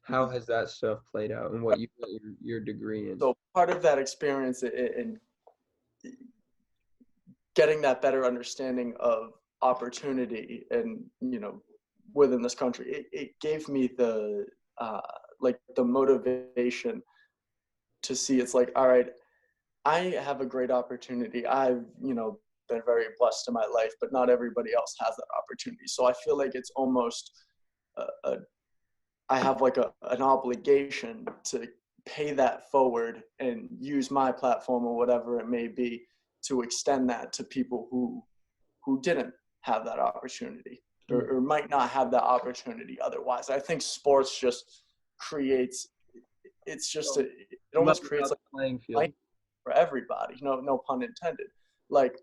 how has that stuff played out and what you got your degree in? So part of that experience in getting that better understanding of opportunity and, within this country, it gave me the the motivation to see it's like, all right, I have a great opportunity. I've, been very blessed in my life, but not everybody else has that opportunity. So I feel like it's almost I have like an obligation to pay that forward and use my platform or whatever it may be to extend that to people who didn't have that opportunity or might not have that opportunity otherwise. I think sports just creates, it almost creates like playing field for everybody. No pun intended. Like,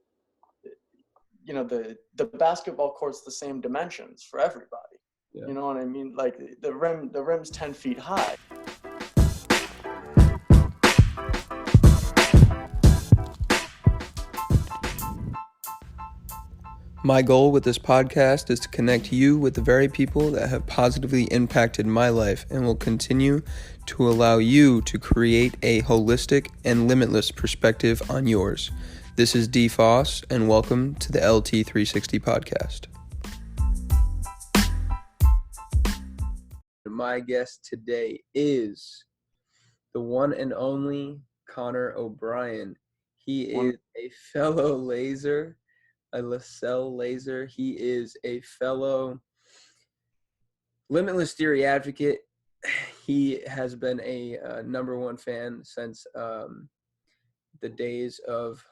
the basketball court's the same dimensions for everybody. Yeah. You know what I mean? Like the rim's 10 feet high. My goal with this podcast is to connect you with the very people that have positively impacted my life and will continue to allow you to create a holistic and limitless perspective on yours. This is D. Foss, and welcome to the LT360 Podcast. My guest today is the one and only Connor OBrien. He is a fellow laser, a LaSalle laser. He is a fellow limitless theory advocate. He has been a number one fan since the days of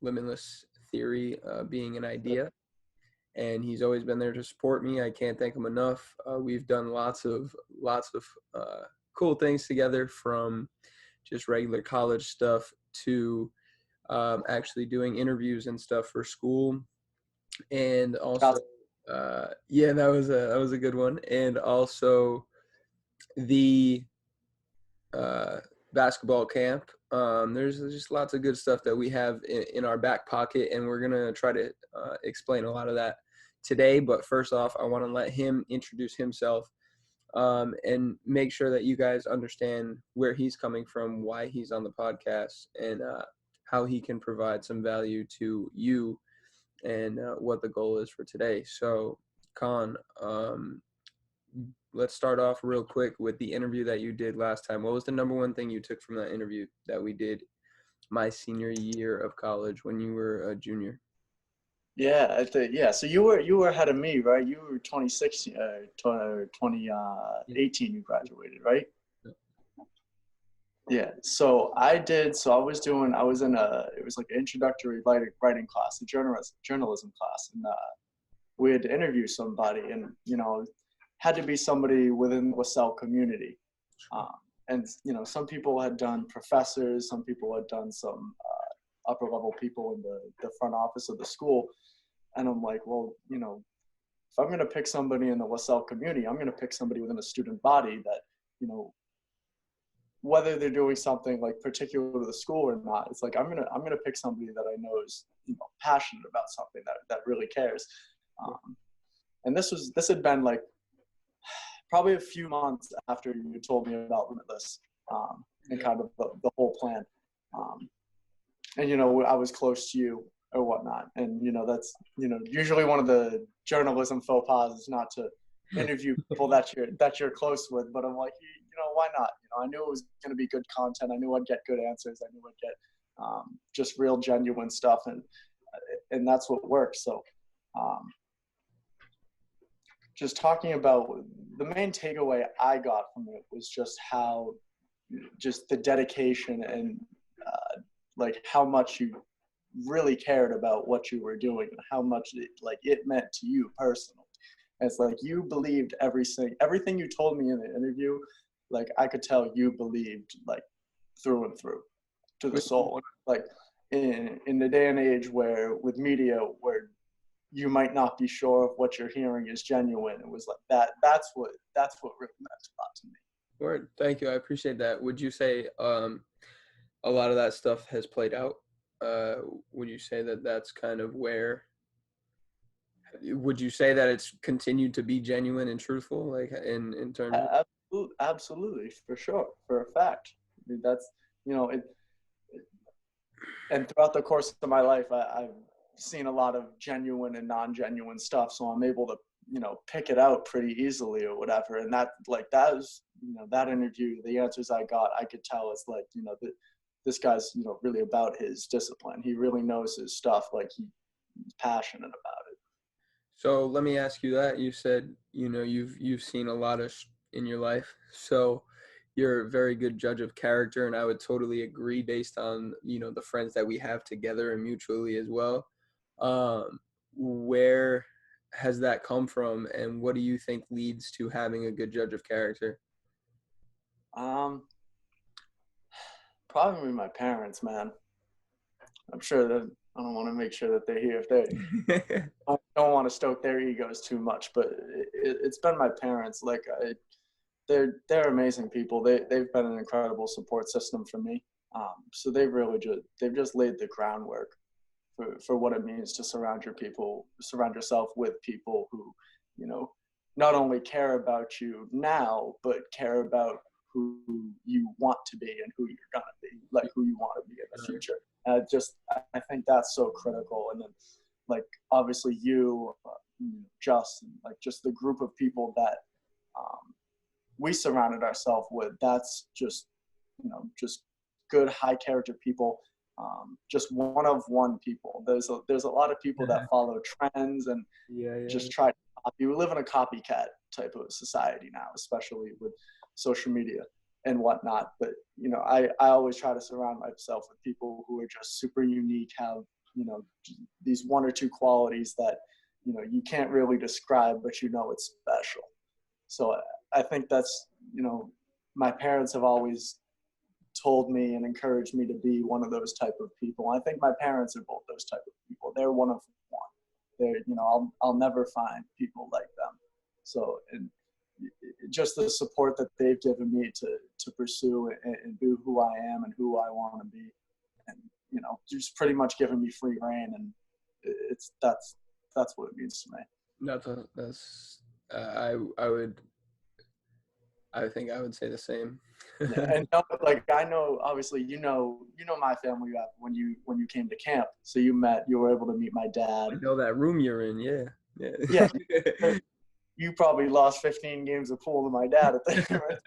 limitless theory being an idea. And he's always been there to support me. I can't thank him enough. We've done lots of cool things together, from just regular college stuff to actually doing interviews and stuff for school. And also, that was a good one. And also the basketball camp. There's just lots of good stuff that we have in our back pocket, and we're gonna try to explain a lot of that today. But first off, I want to let him introduce himself and make sure that you guys understand where he's coming from, why he's on the podcast, and how he can provide some value to you and what the goal is for today. So, Con, let's start off real quick with the interview that you did last time. What was the number one thing you took from that interview that we did my senior year of college when you were a junior? Yeah, so you were ahead of me, right? You were 2016, 2018 you graduated, right? Yeah. So I was in it was like an introductory writing class, a journalism class, and we had to interview somebody, and had to be somebody within the LaSalle community. And some people had done professors, some people had done some upper level people in the front office of the school. And I'm like, well, if I'm going to pick somebody in the LaSalle community, I'm going to pick somebody within a student body that, whether they're doing something like particular to the school or not, it's like I'm gonna pick somebody that I know is passionate about something that really cares. And this had been like probably a few months after you told me about Limitless and kind of the whole plan. And I was close to you or whatnot, and that's usually one of the journalism faux pas is not to interview people that you're close with, but I'm like, why not? I knew it was going to be good content. I knew I'd get good answers. I knew I'd get just real genuine stuff, and that's what works. So just talking about the main takeaway I got from it was just just the dedication and like how much you really cared about what you were doing and how much it meant to you personally. And it's like you believed everything you told me in the interview. Like I could tell you believed like through and through to the soul. Like in the day and age where with media where you might not be sure if what you're hearing is genuine, it was like that's what really meant a lot to me. Word. Thank you. I appreciate that. Would you say a lot of that stuff has played out? Would you say that that's kind of where? Would you say that it's continued to be genuine and truthful, like in terms of? Absolutely, for sure, for a fact. I mean, that's, and throughout the course of my life, I've seen a lot of genuine and non-genuine stuff, so I'm able to, pick it out pretty easily or whatever. And that, like, that was, that interview, the answers I got, I could tell it's like, this guy's, really about his discipline. He really knows his stuff. Like, he's passionate about it. So let me ask you that. You said, you've seen a lot in your life. So you're a very good judge of character, and I would totally agree based on, the friends that we have together and mutually as well. Where has that come from, and what do you think leads to having a good judge of character? Probably my parents, man. I'm sure that I don't want to make sure that they're here if they don't want to stoke their egos too much, but it's been my parents. Like, they're amazing people. They've been an incredible support system for me. So they've just laid the groundwork for what it means to surround yourself with people who, not only care about you now, but care about who you want to be and who you're gonna be, like who you want to be in the future. I think that's so critical. And then, like, obviously Justin, like, just the group of people that we surrounded ourselves with, that's just, just good, high character people. Just one people. There's a lot of people that follow trends and just try to copy. We live in a copycat type of society now, especially with social media and whatnot. But, I always try to surround myself with people who are just super unique, have, these one or two qualities that, you can't really describe, but it's special. So I think that's, my parents have always told me and encouraged me to be one of those type of people. I think my parents are both those type of people. They're one of one. They're, I'll never find people like them. So, and just the support that they've given me to pursue and do who I am and who I want to be, and, just pretty much giving me free reign. And that's what it means to me. I think I would say the same. Yeah, and I know, obviously, my family when you came to camp, so you were able to meet my dad. I know that room you're in. Yeah. You probably lost 15 games of pool to my dad at the right?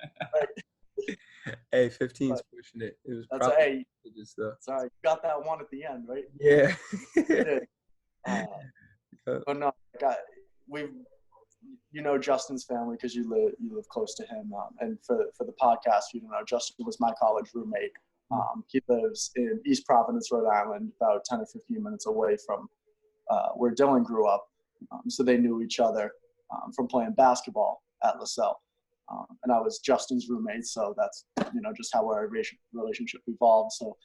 Hey, 15's pushing it. It was probably sorry, you got that one at the end, right? Yeah. But no, Justin's family because you live close to him. And for the podcast, Justin was my college roommate. He lives in East Providence, Rhode Island, about 10 or 15 minutes away from where Dylan grew up. So they knew each other from playing basketball at LaSalle. And I was Justin's roommate, so that's, just how our relationship evolved. So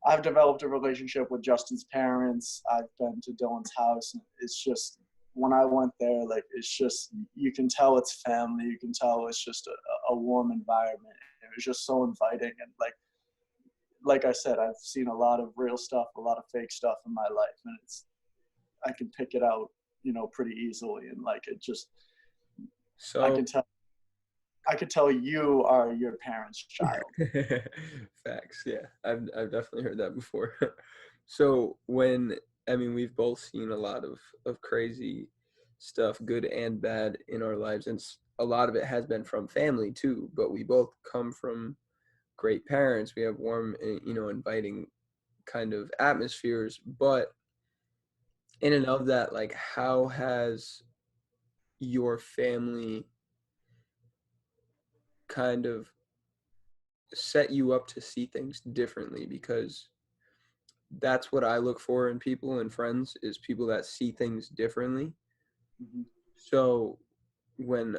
I've developed a relationship with Justin's parents. I've been to Dylan's house. And it's just, when I went there, like, it's just, you can tell it's family. You can tell it's just a warm environment. It was just so inviting. And like I said, I've seen a lot of real stuff, a lot of fake stuff in my life. And I can pick it out, pretty easily. And like, it just, so I could tell you are your parents' child. Facts. Yeah. I've definitely heard that before. So we've both seen a lot of crazy stuff, good and bad, in our lives. And a lot of it has been from family too, but we both come from great parents. We have warm, inviting kind of atmospheres. But in and of that, like, how has your family kind of set you up to see things differently? Because that's what I look for in people and friends, is people that see things differently. Mm-hmm. So when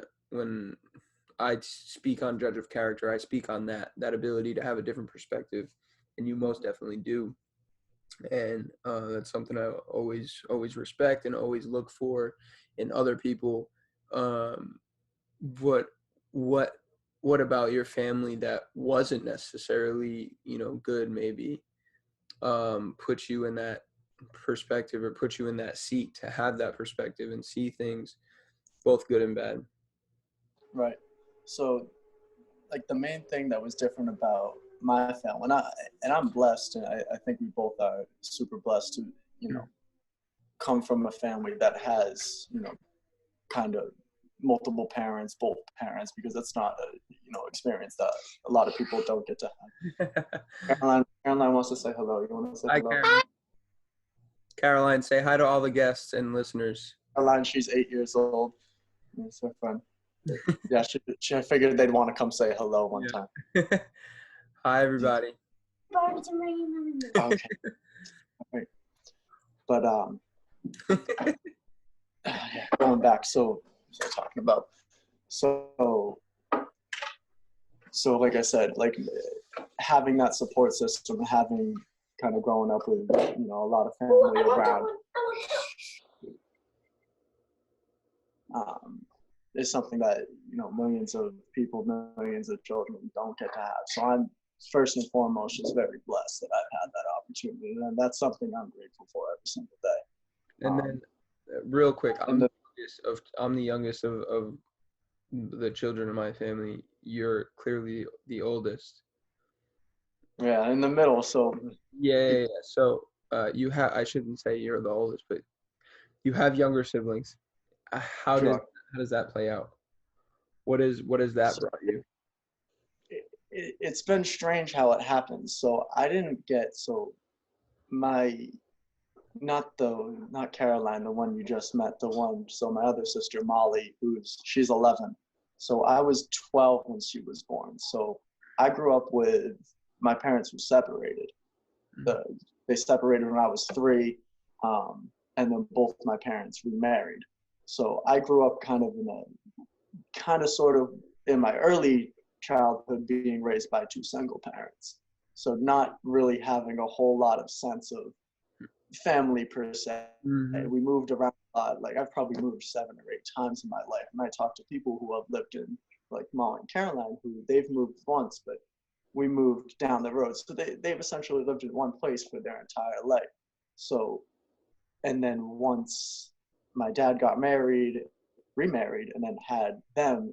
I speak on judge of character, I speak on that ability to have a different perspective, and you most definitely do. And that's something I always respect and always look for in other people. What about your family that wasn't necessarily, good, maybe put you in that perspective, or put you in that seat to have that perspective and see things both good and bad? Right. So like the main thing that was different about my family, and I'm blessed, and I think we both are super blessed to, you know, come from a family that has, you know, kind of multiple parents, both parents, because that's not a, you know, experience that a lot of people don't get to have. Caroline wants to say hello. You want to say Hi, hello? Caroline, say hi to all the guests and listeners. Caroline, she's 8 years old. It's so fun. Yeah, she figured they'd want to come say hello one time. Hi, everybody. Okay. Right. But yeah, going back, so talking about, so like I said, like having that support system, having kind of growing up with, you know, a lot of family around, is something that, you know, millions of people, millions of children don't get to have. So I'm first and foremost just very blessed that I've had that opportunity, and that's something I'm grateful for every single day. And then, real quick, I'm the youngest of the children in my family. You're clearly the oldest. Yeah, in the middle. So yeah. So you have, I shouldn't say you're the oldest, but you have younger siblings. How does that play out? What is that brought you? It's been strange how it happens. So I didn't get, so my, not Caroline, the one you just met, the one, so my other sister Molly, she's 11. So I was 12 when she was born. So I grew up with, my parents were separated. They separated when I was 3, and then both my parents remarried. So I grew up kind of sort of in my early childhood being raised by 2 single parents. So not really having a whole lot of sense of family per se. Mm-hmm. We moved around a lot. Like I've probably moved 7 or 8 times in my life. And I talk to people who have lived in, like Molly and Caroline, who they've moved once, but we moved down the road. So they've essentially lived in one place for their entire life. So, and then once my dad got married, remarried, and then had them,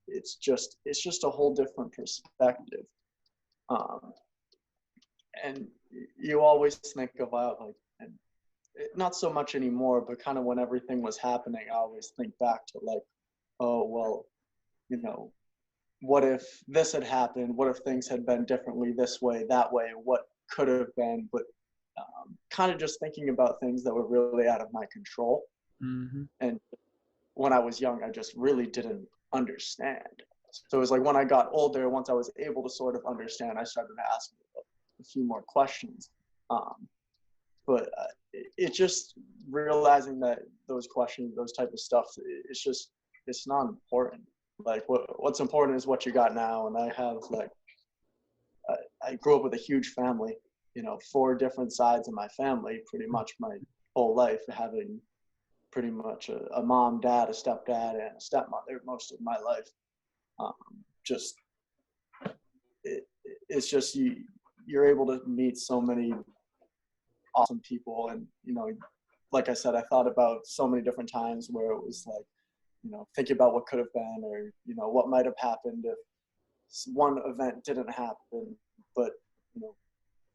it's just a whole different perspective. And you always think about, like, and not so much anymore, but kind of when everything was happening, I always think back to, like, oh, well, you know, what if this had happened? What if things had been differently this way, that way? What could have been? But kind of just thinking about things that were really out of my control. Mm-hmm. And when I was young, I just really didn't understand. So it was like when I got older, once I was able to sort of understand, I started to ask a few more questions. But it's just realizing that those questions, those type of stuff, it's not important. Like what's important is what you got now. And I have, like, I grew up with a huge family, you know, 4 different sides of my family, pretty much my whole life, having pretty much a mom, dad, a stepdad, and a stepmother most of my life. It's just you're able to meet so many awesome people. And, you know, like I said, I thought about so many different times where it was like, you know, thinking about what could have been, or, you know, what might have happened if one event didn't happen. But, you know,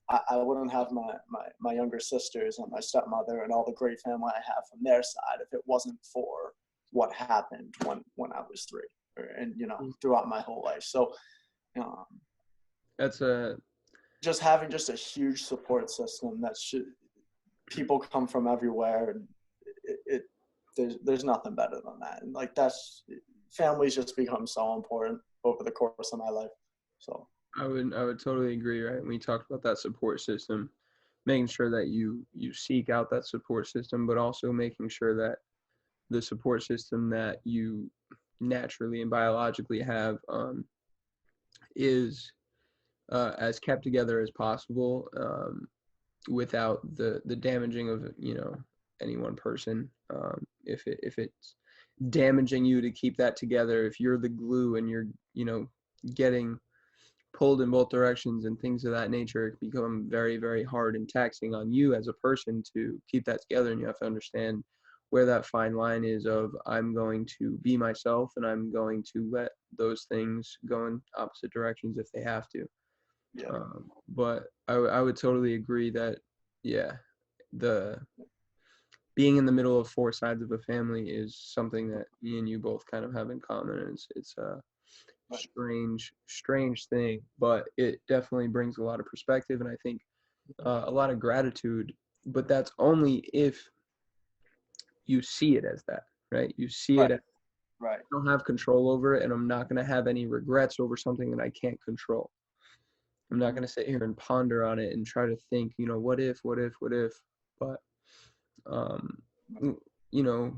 I wouldn't have my younger sisters and my stepmother and all the great family I have from their side if it wasn't for what happened when I was 3, and, you know, throughout my whole life. So That's just having just a huge support system that people come from everywhere, and there's nothing better than that. And, like, that's, families just become so important over the course of my life. So I would totally agree, right? We talked about that support system, making sure that you seek out that support system, but also making sure that the support system that you naturally and biologically have is as kept together as possible, without the damaging of, you know, any one person. If it's damaging you to keep that together, if you're the glue and you're, you know, getting pulled in both directions and things of that nature, it can become very, very hard and taxing on you as a person to keep that together. And you have to understand where that fine line is of I'm going to be myself and I'm going to let those things go in opposite directions if they have to. Yeah. But I would totally agree that, yeah, the being in the middle of four sides of a family is something that me and you both kind of have in common. And it's a strange thing, but it definitely brings a lot of perspective and I think a lot of gratitude. But that's only if you see it as that, right? You see it as Right. I don't have control over it, and I'm not going to have any regrets over something that I can't control. I'm not going to sit here and ponder on it and try to think, what if, but, you know,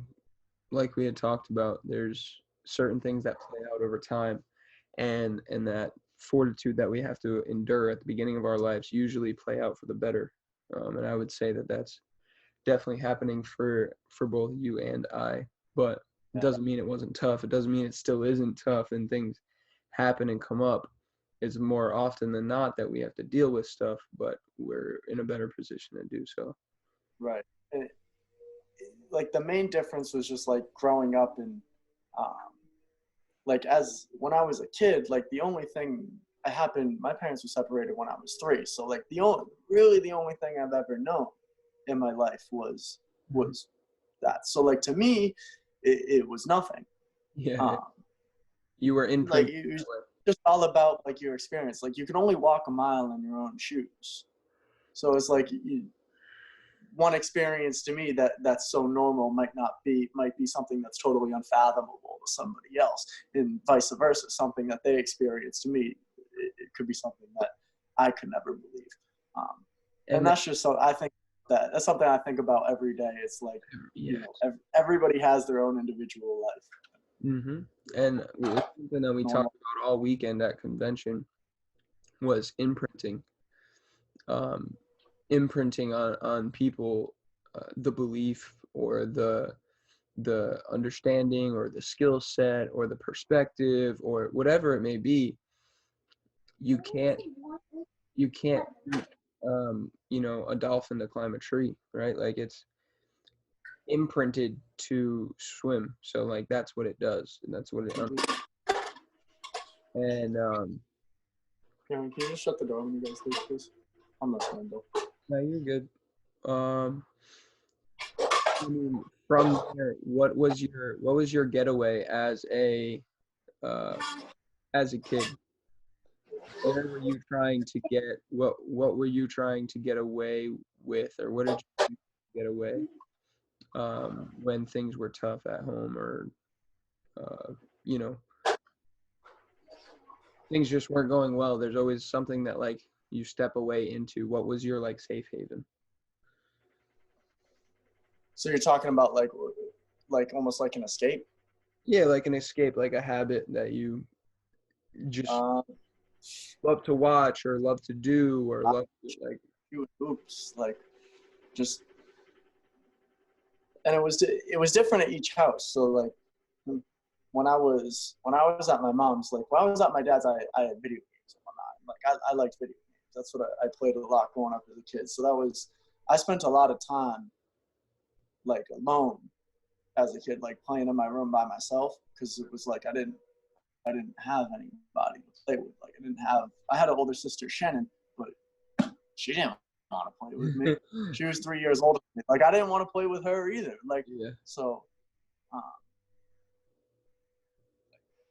like we had talked about, there's certain things that play out over time, and that fortitude that we have to endure at the beginning of our lives usually play out for the better. And I would say that that's definitely happening for both you and I, but it doesn't mean it wasn't tough. It doesn't mean it still isn't tough and things happen and come up. It's more often than not that we have to deal with stuff, but we're in a better position to do so. Right. And like the main difference was just like growing up and like as when I was a kid, like the only thing that happened, my parents were separated when I was 3. So like the only thing I've ever known in my life was that. So like to me, it was nothing. Yeah. You were in like it was just all about like your experience. Like you can only walk a mile in your own shoes. So it's like one experience to me that's so normal might be something that's totally unfathomable to somebody else, and vice versa. Something that they experience to me, it could be something that I could never believe. And that's just so I think that's something I think about every day. It's like everybody has their own individual life. Mm-hmm. And something that we talked about all weekend at convention was imprinting. Imprinting on people the belief or the understanding or the skill set or the perspective or whatever it may be. You can't a dolphin to climb a tree, right? Like it's imprinted to swim, so like that's what it does, and that's what it and Can you just shut the door when you guys leave, please? I'm listening though. No, you're good. I mean, from there, what was your getaway as a kid? Where were you trying to get what were you trying to get away with, or what did you get away when things were tough at home, or things just weren't going well? There's always something that like you step away into. What was your like safe haven? So you're talking about like almost like an escape? Yeah, like an escape, like a habit that you just love to watch or love to do or love to like do oops, like just, and it was different at each house. So like when I was at my mom's, like when I was at my dad's, I had video games and whatnot. Like I liked video games. That's what I played a lot growing up as a kid. So I spent a lot of time like alone as a kid, like playing in my room by myself, because it was like I didn't have anybody to play with. Like I had an older sister, Shannon, but she didn't want to play with me. She was 3 years older than me. Like I didn't want to play with her either. Like so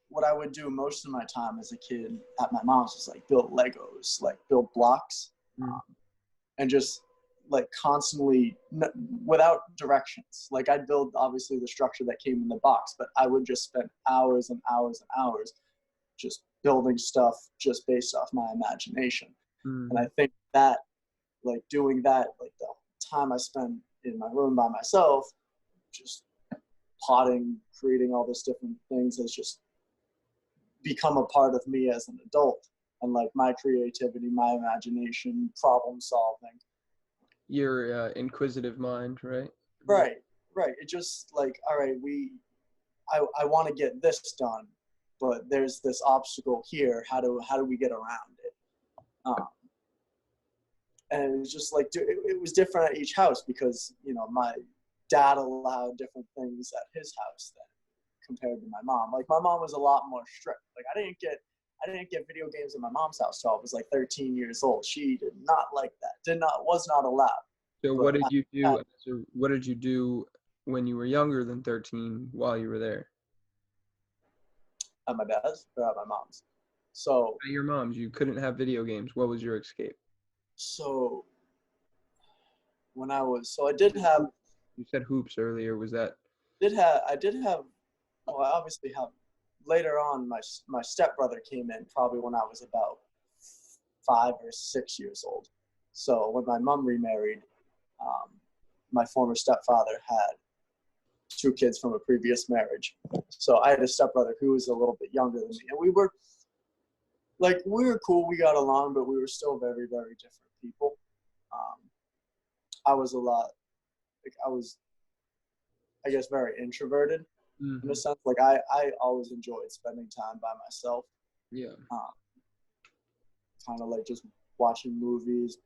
what I would do most of my time as a kid at my mom's was like build Legos, like build blocks, and just like constantly without directions. Like I'd build obviously the structure that came in the box, but I would just spend hours and hours and hours just building stuff just based off my imagination. And I think that like doing that, like the time I spent in my room by myself, just plotting, creating all these different things has just become a part of me as an adult. And like my creativity, my imagination, problem solving. Your inquisitive mind, right? Right. It just like, all right, I want to get this done, but there's this obstacle here. How do we get around it? And it was just like, it was different at each house because, dad allowed different things at his house than compared to my mom. Like my mom was a lot more strict. Like I didn't get video games at my mom's house till I was like 13 years old. She did not like that. Was not allowed. So But what did you do? So what did you do when you were younger than 13 while you were there? At my dad's or at my mom's? So At your mom's, you couldn't have video games. What was your escape? So I did have. You said hoops earlier. Was that? I did have. Well, I obviously have. Later on, my stepbrother came in probably when I was about 5 or 6 years old. So when my mom remarried, my former stepfather had 2 kids from a previous marriage. So I had a stepbrother who was a little bit younger than me, and we were cool. We got along, but we were still very, very different people. I was I guess, very introverted in a sense. Like I always enjoyed spending time by myself. Yeah. Kind of like just watching movies,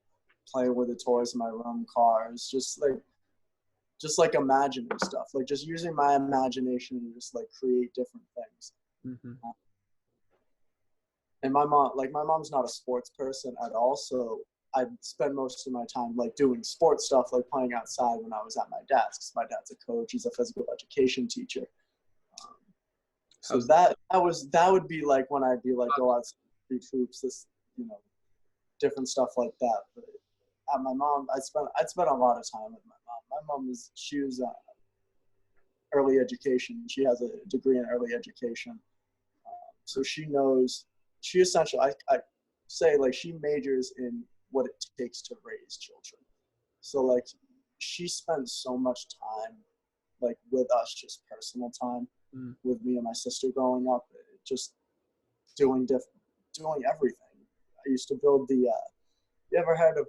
playing with the toys in my room, cars, just like imagining stuff, like just using my imagination and just like create different things. And my mom's not a sports person at all, so I spend most of my time like doing sports stuff, like playing outside when I was at my dad's, because my dad's a coach. He's a physical education teacher. So that would be like when I'd be like go out to hoops, different stuff like that. But at my mom, I'd spent a lot of time with my mom. My mom was early education. She has a degree in early education, so she knows. She essentially, I say, like, she majors in what it takes to raise children. So like she spends so much time like with us, just personal time with me and my sister growing up, just doing everything. I used to build you ever heard of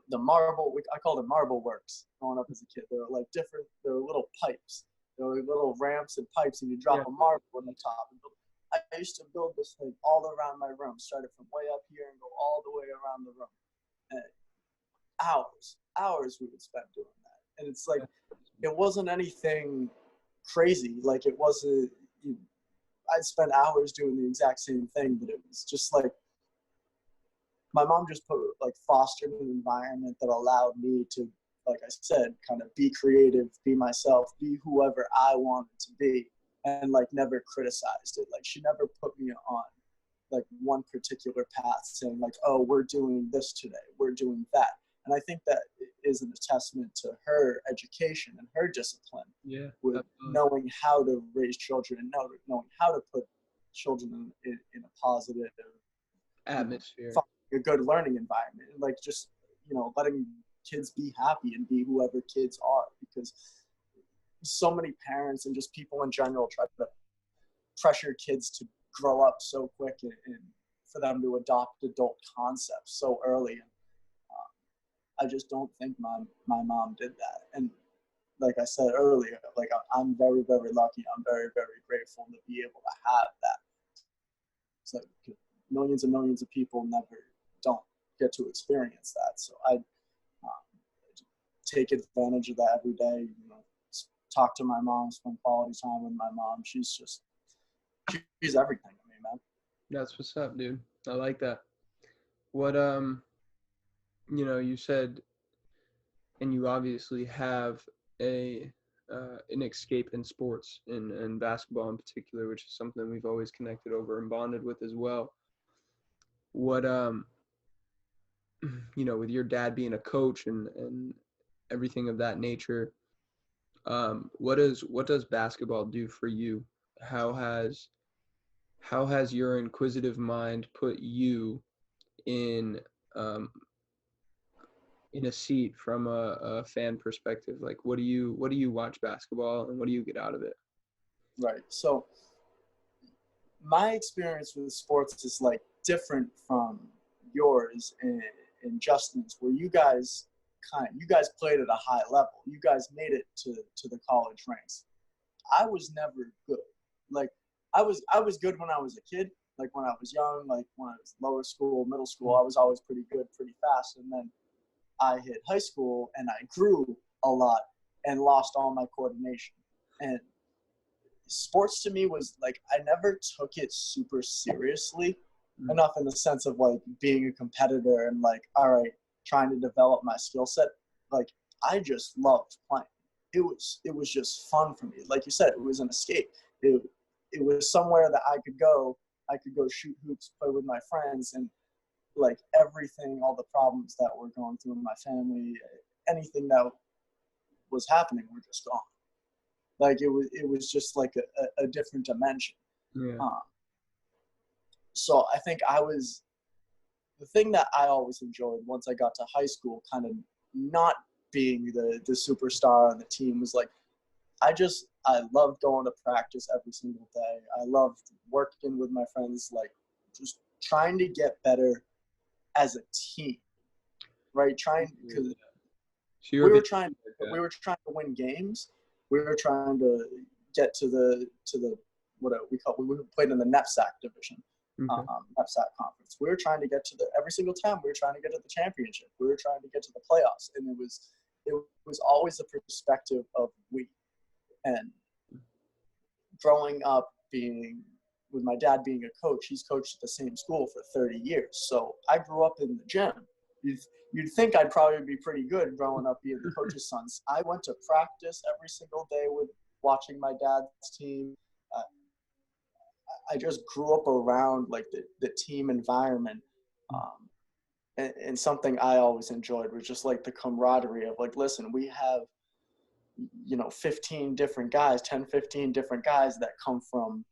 the marble, I called it marble works growing up as a kid. They were like they were little pipes. They were little ramps and pipes, and you drop a marble on the top and build. I used to build this thing all around my room, started from way up here and go all the way around the room. And hours we would spend doing that. And it's like, it wasn't anything crazy. Like it wasn't, I'd spend hours doing the exact same thing, but it was just like, my mom just fostered an environment that allowed me to, like I said, kind of be creative, be myself, be whoever I wanted to be. And like never criticized it. Like she never put me on like one particular path saying like, oh, we're doing this today, we're doing that. And I think that is an testament to her education and her discipline with knowing how to raise children and knowing how to put children in a positive atmosphere, a good learning environment, and like just letting kids be happy and be whoever kids are, because so many parents and just people in general try to pressure kids to grow up so quick and for them to adopt adult concepts so early. And I just don't think my mom did that. And like I said earlier, like I'm very, very lucky. I'm very, very grateful to be able to have that. It's like millions and millions of people don't get to experience that. So I take advantage of that every day. Talk to my mom, spend quality time with my mom. She's everything to me, man. That's what's up, dude. I like that. What you said, and you obviously have an escape in sports, and basketball in particular, which is something we've always connected over and bonded with as well. What with your dad being a coach and everything of that nature, what does basketball do for you? How has your inquisitive mind put you in a seat from a fan perspective? Like, what do you watch basketball and what do you get out of it? Right. So my experience with sports is like different from yours and Justin's, where you guys played at a high level. You guys made it to the college ranks. I was never good. Like I was good when I was a kid, like when I was young, like when I was lower school, middle school, I was always pretty good, pretty fast. And then I hit high school and I grew a lot and lost all my coordination. And sports to me was like, I never took it super seriously enough in the sense of like being a competitor and like, all right, trying to develop my skill set. Like, I just loved playing. It was just fun for me. Like you said, it was an escape. It was somewhere that I could go. I could go shoot hoops, play with my friends, and like everything, all the problems that were going through in my family, anything that was happening were just gone. Like it was just like a different dimension. Yeah. So I think the thing that I always enjoyed once I got to high school, kind of not being the superstar on the team, was like, I loved going to practice every single day. I loved working with my friends, like just trying to get better as a team, right? Because we were trying to win games. We were trying to get to the what we played in the NEPSAC division, NEPSAC conference. We were trying to get to every single time we were trying to get to the championship. We were trying to get to the playoffs, and it was always the perspective of we. And growing up with my dad being a coach, he's coached at the same school for 30 years. So I grew up in the gym. You'd think I'd probably be pretty good growing up being the coach's son. I went to practice every single day with watching my dad's team. I just grew up around like the team environment. And something I always enjoyed was just like the camaraderie of like, listen, we have, 15 different guys, 10, 15 different guys that come from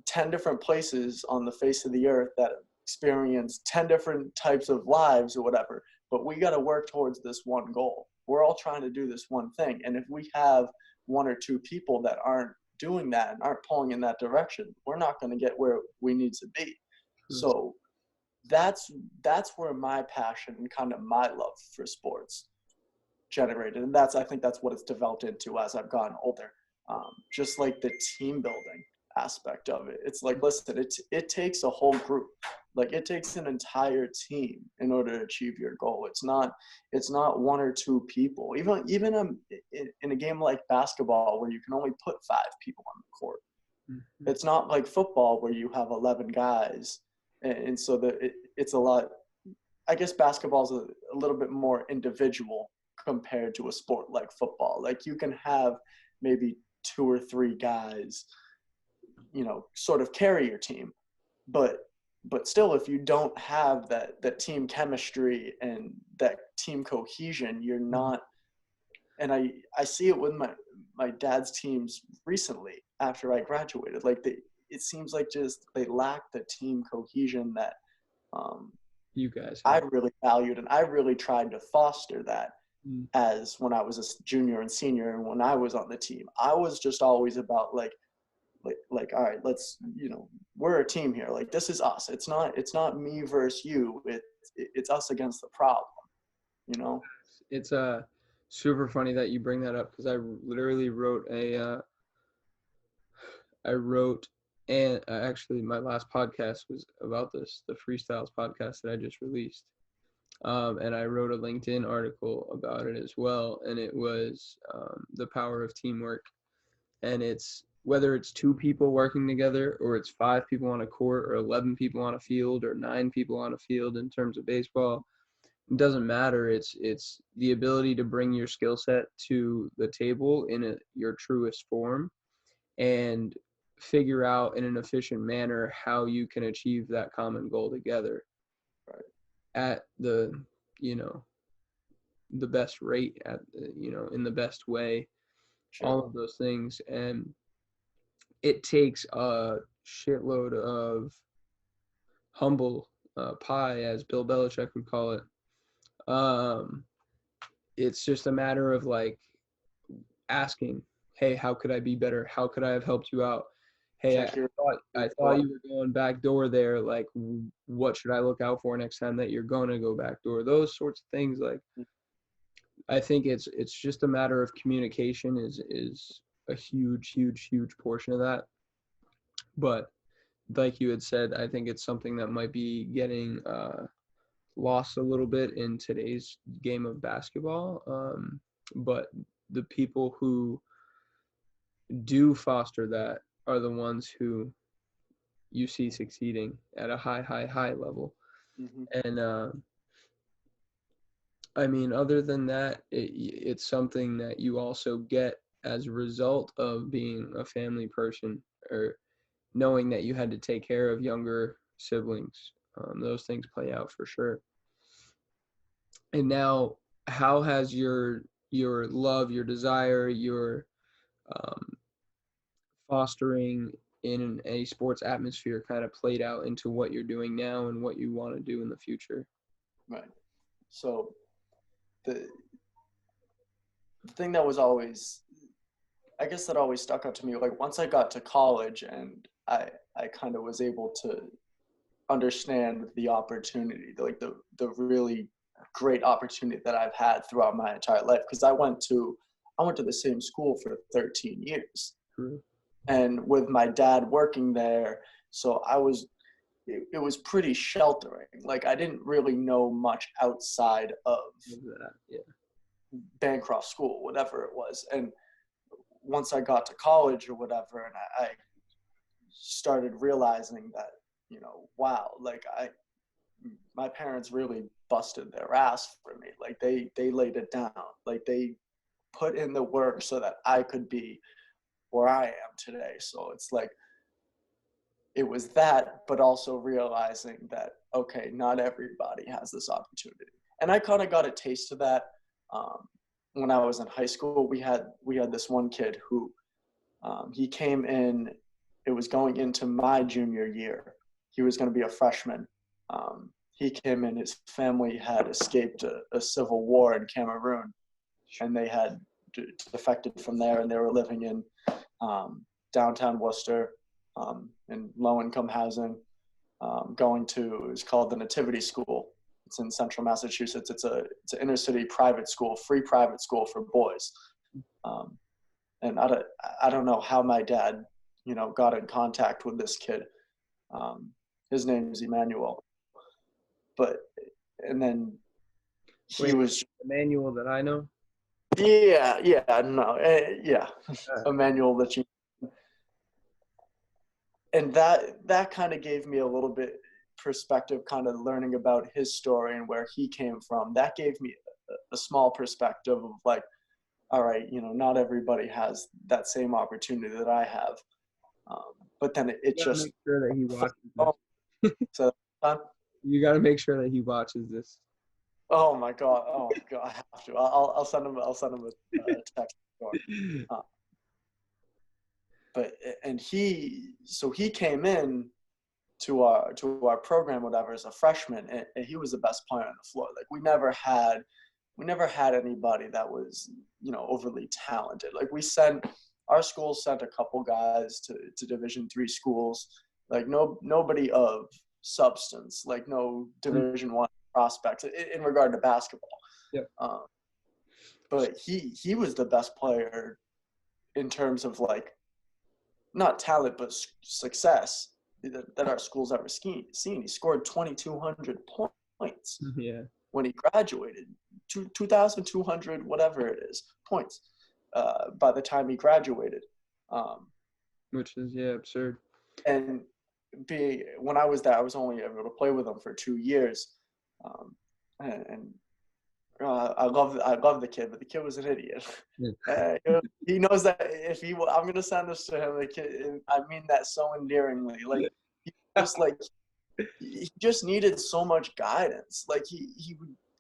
10 different places on the face of the earth that experience 10 different types of lives or whatever. But we got to work towards this one goal. We're all trying to do this one thing. And if we have one or two people that aren't doing that and aren't pulling in that direction, we're not going to get where we need to be. So that's where my passion and kind of my love for sports generated. And I think that's what it's developed into as I've gotten older. Just like the team building aspect of it. It's like, listen, it takes a whole group. Like it takes an entire team in order to achieve your goal. It's not one or two people. Even in a game like basketball where you can only put 5 people on the court. Mm-hmm. It's not like football where you have 11 guys. And so it's a lot. I guess basketball is a little bit more individual compared to a sport like football. Like you can have maybe 2 or 3 guys, sort of carry your team, but still, if you don't have that team chemistry and that team cohesion, you're not. And I see it with my dad's teams recently after I graduated. Like it seems like just they lack the team cohesion that you guys I really valued, and I really tried to foster that as when I was a junior and senior, and when I was on the team. I was just always about like all right, let's, we're a team here. Like this is us. It's not me versus you. It's us against the problem, It's super funny that you bring that up, because I literally wrote and actually my last podcast was about this, the Freestyles podcast that I just released. And I wrote a LinkedIn article about it as well. And it was the power of teamwork. And it's whether it's 2 people working together, or it's 5 people on a court, or 11 people on a field, or 9 people on a field in terms of baseball. It doesn't matter. It's the ability to bring your skill set to the table in your truest form, and figure out in an efficient manner how you can achieve that common goal together, right, at the the best rate, at in the best way. Sure. All of those things. And it takes a shitload of humble pie, as Bill Belichick would call it. It's just a matter of like asking, hey, how could I be better? How could I have helped you out? Hey, I thought you were going back door there. Like, what should I look out for next time that you're going to go back door? Those sorts of things. Like, I think it's just a matter of communication is a huge portion of that. But like you had said, I think it's something that might be getting lost a little bit in today's game of basketball. but the people who do foster that are the ones who you see succeeding at a high level. Mm-hmm. And I mean, other than that, it's something that you also get as a result of being a family person, or knowing that you had to take care of younger siblings. Those things play out for sure. And now, how has your love, your desire, your um, fostering in a sports atmosphere kind of played out into what you're doing now and what you want to do in the future? Right. So the thing that was always, I guess that always stuck out to me, like once I got to college and I kind of was able to understand the opportunity, like the really great opportunity that I've had throughout my entire life, because I went to the same school for 13 years. True. And with my dad working there, so it was pretty sheltering. Like I didn't really know much outside of That, yeah. Bancroft School, whatever it was. And once I got to college or whatever, and I started realizing that, wow, like my parents really busted their ass for me. Like they laid it down. Like they put in the work so that I could be where I am today. So it's like, it was that, but also realizing that, okay, not everybody has this opportunity. And I kind of got a taste of that when I was in high school. We had this one kid who he came in. It was going into my junior year. He was going to be a freshman. He came in. His family had escaped a civil war in Cameroon, and they had defected from there, and they were living in downtown Worcester. In low-income housing, going to, it's called the Nativity School. It's in central Massachusetts. It's an inner city private school, free private school for boys. And I don't know how my dad, got in contact with this kid. His name is Emmanuel. And then he was Emmanuel that I know. Yeah, Uh, Emmanuel that you. And that kind of gave me a little bit perspective, kind of learning about his story and where he came from. That gave me a small perspective of like, all right, not everybody has that same opportunity that I have. But then it just make sure that he watches this. So You got to make sure that he watches this. Oh my god! I have to. I'll send him. I'll send him a text. But he came in to our program, whatever, as a freshman, and he was the best player on the floor. Like we never had anybody that was overly talented. Like our school sent a couple guys to Division III schools. Like nobody of substance. Like no Division I prospects in regard to basketball. Yep. But he was the best player in terms of like not talent but success that our school's ever seen. He scored 2,200 points. Yeah. When he graduated, 2,200 whatever it is points by the time he graduated. Which is absurd. And when I was there, I was only able to play with him for 2 years. I love the kid, but the kid was an idiot. He knows that I'm gonna send this to him. The kid, and I mean that so endearingly. Like he just needed so much guidance. Like he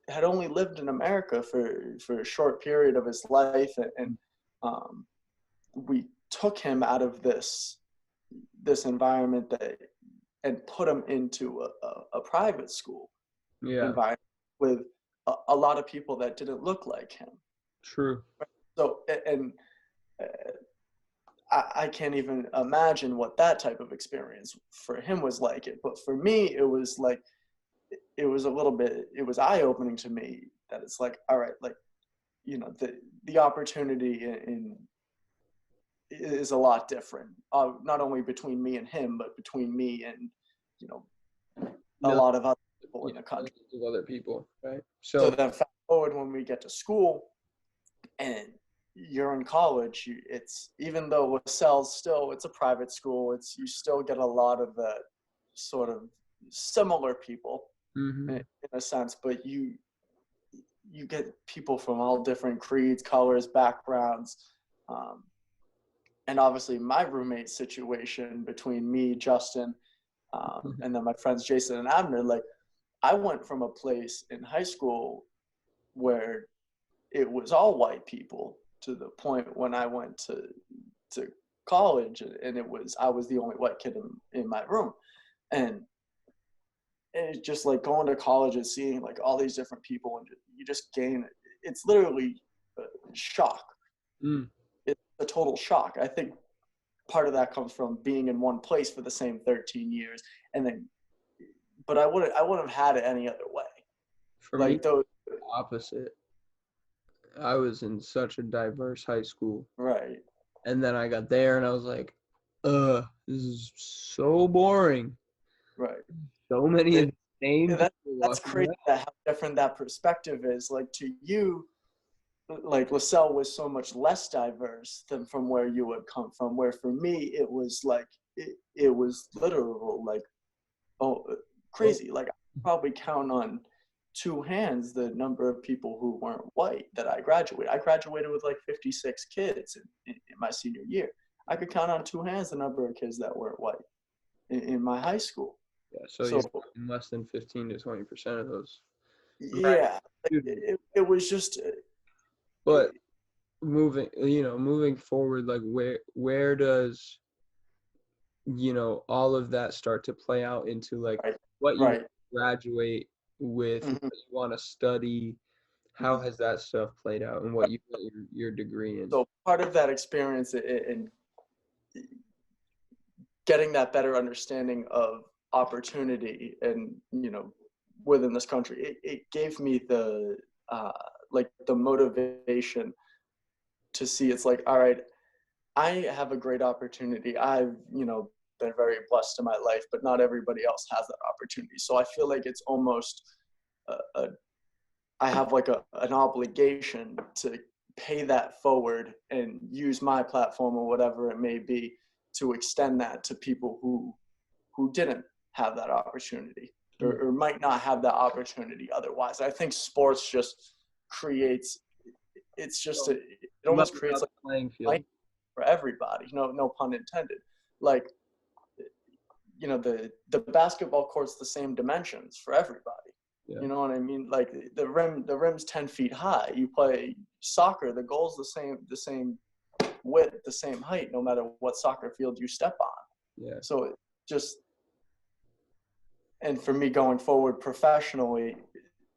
had only lived in America for a short period of his life, and we took him out of this environment and put him into a private school environment with a lot of people that didn't look like him. True. So, and I can't even imagine what that type of experience for him was like. But for me, it was like, it was eye-opening to me that it's like, all right, like, the opportunity is a lot different. Not only between me and him, but between me and, a lot of other people in the country. Of other people, right? So then fast forward when we get to school, And you're in college, it's, even though LaSalle's still, it's a private school, you still get a lot of the sort of similar people Mm-hmm. in a sense, but you get people from all different creeds, colors, backgrounds. And obviously my roommate situation between me, Justin, and then my friends Jason and Abner, like, I went from a place in high school where it was all white people to the point when I went to college, and I was the only white kid in my room. And it's just like going to college and seeing like all these different people, and you just gain, it's literally a shock. It's a total shock. I think part of that comes from being in one place for the same 13 years. And then, but I wouldn't have had it any other way. For like me, those opposite. I was in such a diverse high school. Right. And then I got there and I was like, this is so boring. Right. So many of the same people. That's crazy how different that perspective is. Like, to you, like, LaSalle was so much less diverse than from where you would come from, where for me it was like it was literal, like, crazy. Like, I probably count on two hands the number of people who weren't white that I graduated with like 56 kids in my senior year. I could count on two hands the number of kids that weren't white in my high school. Yeah, so you're talking less than 15 to 20% of those. Yeah, it was just. But moving forward, like where does, all of that start to play out into like what you graduate with, what you want to study? How has that stuff played out, and what you got your degree in? So part of that experience in getting that better understanding of opportunity and, within this country, it gave me the motivation to see, it's like, all right, I have a great opportunity. I've, been very blessed in my life, but not everybody else has that opportunity. So I feel like it's almost I have like an obligation to pay that forward and use my platform or whatever it may be to extend that to people who didn't have that opportunity or might not have that opportunity otherwise. I think sports just creates, it almost creates like a playing field for everybody. No pun intended. Like, the basketball court's the same dimensions for everybody. Yeah. You know what I mean? Like, the rim's 10 feet high. You play soccer, the goal's the same width, the same height, no matter what soccer field you step on. Yeah. So it just, and for me going forward professionally,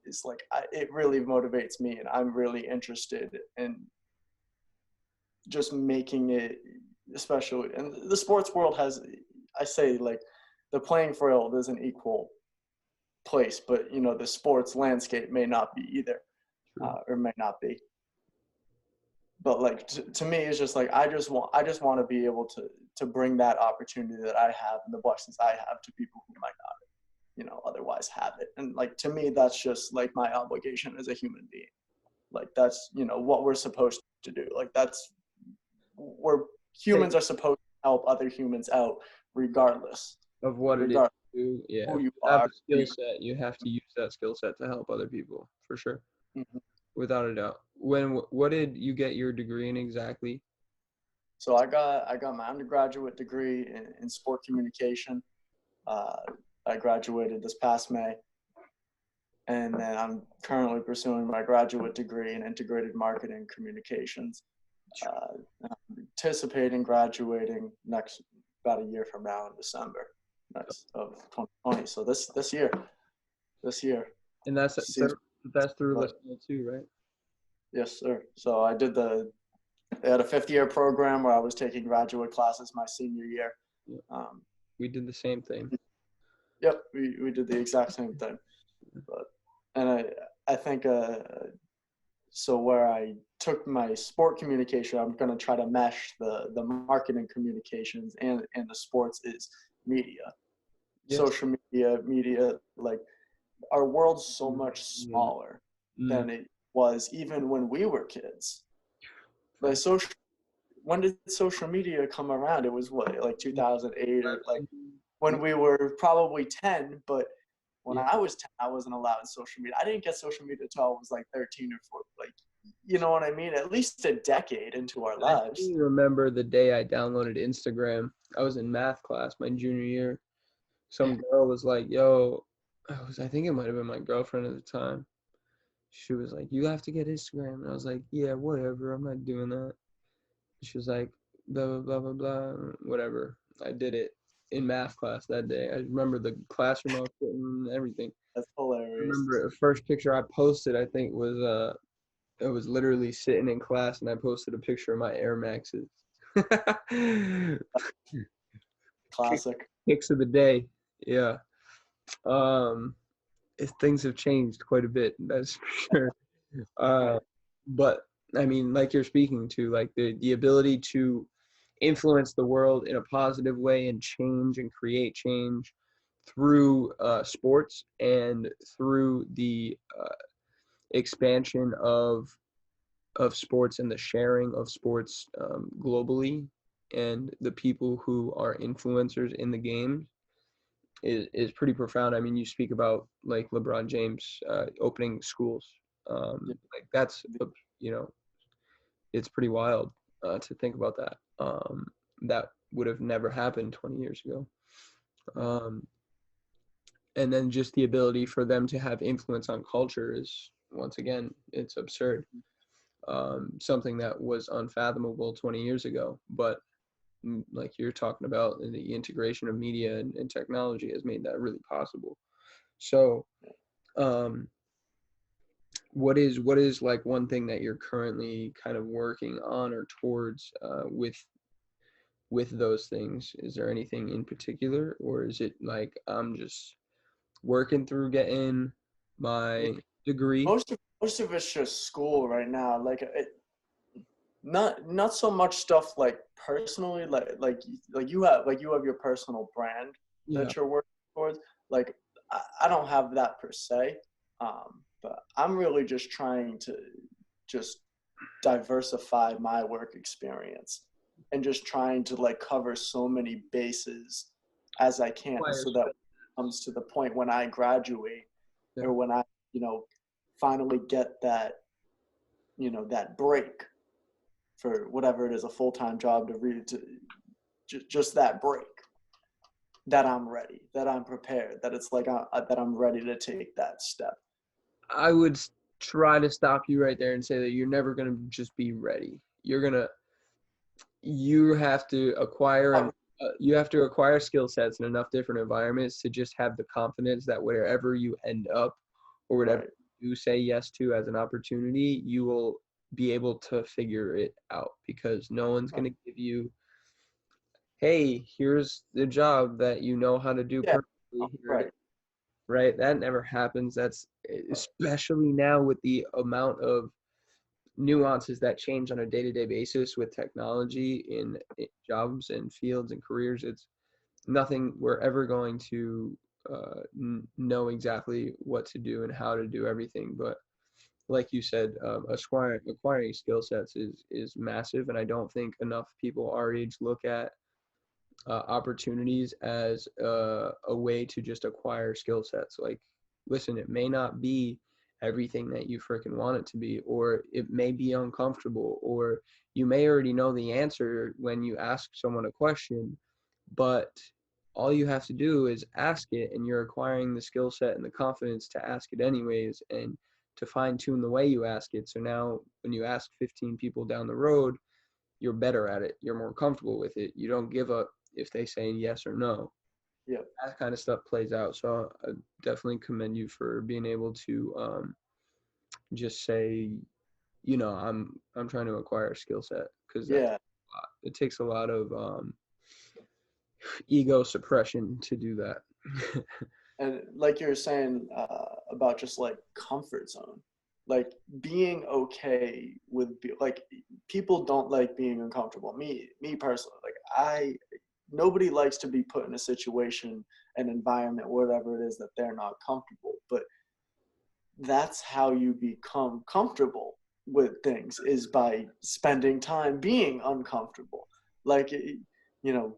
it's like, it really motivates me, and I'm really interested in just making it, especially, and the sports world has, I say, like, the playing field is an equal place, but the sports landscape may not be either, or may not be. But like, to me, it's just like, I just want to be able to bring that opportunity that I have and the blessings I have to people who might not, otherwise have it. And like, to me, that's just like my obligation as a human being. Like, that's, what we're supposed to do. Like, humans are supposed to help other humans out regardless of what it is you do. Yeah. Who you have are. a skill set, you have to use that skill set to help other people, for sure. Mm-hmm. Without a doubt. What did you get your degree in exactly? So I got my undergraduate degree in sport communication. I graduated this past May, and then I'm currently pursuing my graduate degree in integrated marketing communications. I'm anticipating graduating about a year from now in December of 2020. So this year. And that's through LaSalle too, right? Yes, sir. So I they had a 5th-year program where I was taking graduate classes my senior year. Yep. We did the same thing. Yep, we did the exact same thing. And I think so where I took my sport communication, I'm going to try to mesh the marketing communications and the sports is media. Yes. Social media, like, our world's so much smaller than it was even when we were kids. like social. When did social media come around? It was what, like 2008, or like when we were probably 10. But when Yeah. I was 10, I wasn't allowed social media. I didn't get social media until I was like 13 or 14. Like, you know what I mean? At least a decade into our I lives. still remember the day I downloaded Instagram. I was in math class my junior year. Some girl was like, "Yo," I think it might have been my girlfriend at the time. She was like, "You have to get Instagram," and I was like, "Yeah, whatever. I'm not doing that." She was like, "Blah blah blah blah blah, whatever." I did it in math class that day. I remember the classroom I was sitting in and everything. That's I hilarious. remember the first picture I posted, I think, was it was literally sitting in class, and I posted a picture of my Air Maxes. Classic. Kicks of the day, yeah. Um, things have changed quite a bit, that's for sure. Right. But I mean, like you're speaking to, like the ability to influence the world in a positive way and change and create change through sports and through the expansion of sports and the sharing of sports globally, and the people who are influencers in the game is pretty profound. I mean, you speak about like LeBron James opening schools. Yeah. Like that's, you know, it's pretty wild to think about that. That would have never happened 20 years ago. Um, and then just the ability for them to have influence on culture is, once again, it's absurd. Something that was unfathomable 20 years ago, but like you're talking about, the integration of media and technology has made that really possible. So um, what is like one thing that you're currently kind of working on or towards with those things? Is there anything in particular, or is it like I'm just working through getting Yeah. my degree? Most of it's just school right now. Like not so much stuff like personally, like you have your personal brand Yeah. that you're working towards. Like I don't have that per se, but I'm really just trying to just diversify my work experience and just trying to like cover so many bases as I can, so that when it comes to the point when I graduate, Yeah. or when I, you know, finally get that, you know, that break for whatever it is, a full-time job, to read, to just that break, that I'm ready, that I'm prepared, that it's like that I'm ready to take that step. I would try to stop you right there and say that you're never going to just be ready. You have to acquire and you have to acquire skill sets in enough different environments to just have the confidence that wherever you end up, or whatever Right. you say yes to as an opportunity, you will be able to figure it out, because no one's going to give you, hey, here's the job that you know how to do Yeah. perfectly. Here it is. Right. Right? That never happens. That's especially now with the amount of nuances that change on a day-to-day basis with technology in jobs and fields and careers. It's nothing we're ever going to know exactly what to do and how to do everything. But like you said, acquiring skill sets is massive, and I don't think enough people our age look at opportunities as a way to just acquire skill sets. Like, listen, it may not be everything that you freaking want it to be, or it may be uncomfortable, or you may already know the answer when you ask someone a question, but all you have to do is ask it, and you're acquiring the skill set and the confidence to ask it anyways, and to fine tune the way you ask it. So now when you ask 15 people down the road, you're better at it. You're more comfortable with it. You don't give up if they say yes or no. Yeah. That kind of stuff plays out. So I definitely commend you for being able to just say, I'm trying to acquire a skill set, because Yeah. it takes a lot of ego suppression to do that. And like you were saying about just like comfort zone, like being okay with like, people don't like being uncomfortable. Me personally, like nobody likes to be put in a situation, an environment, whatever it is, that they're not comfortable. But that's how you become comfortable. with things is by spending time being uncomfortable. Like, you know,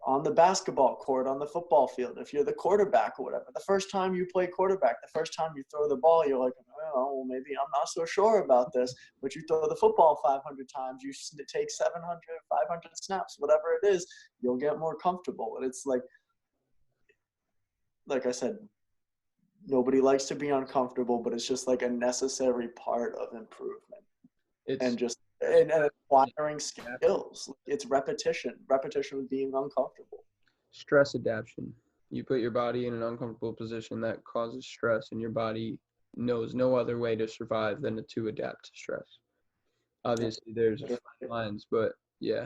on the basketball court, on the football field, if you're the quarterback or whatever, the first time you play quarterback, the first time you throw the ball, you're like, oh, well, maybe I'm not so sure about this. But you throw the football 500 times, you take 700, 500 snaps, whatever it is, you'll get more comfortable. And it's like I said, nobody likes to be uncomfortable, but it's just like a necessary part of improvement. And acquiring skills. It's repetition of being uncomfortable. Stress adaptation. You put your body in an uncomfortable position that causes stress, and your body knows no other way to survive than to adapt to stress. Obviously, there's fine lines, but yeah.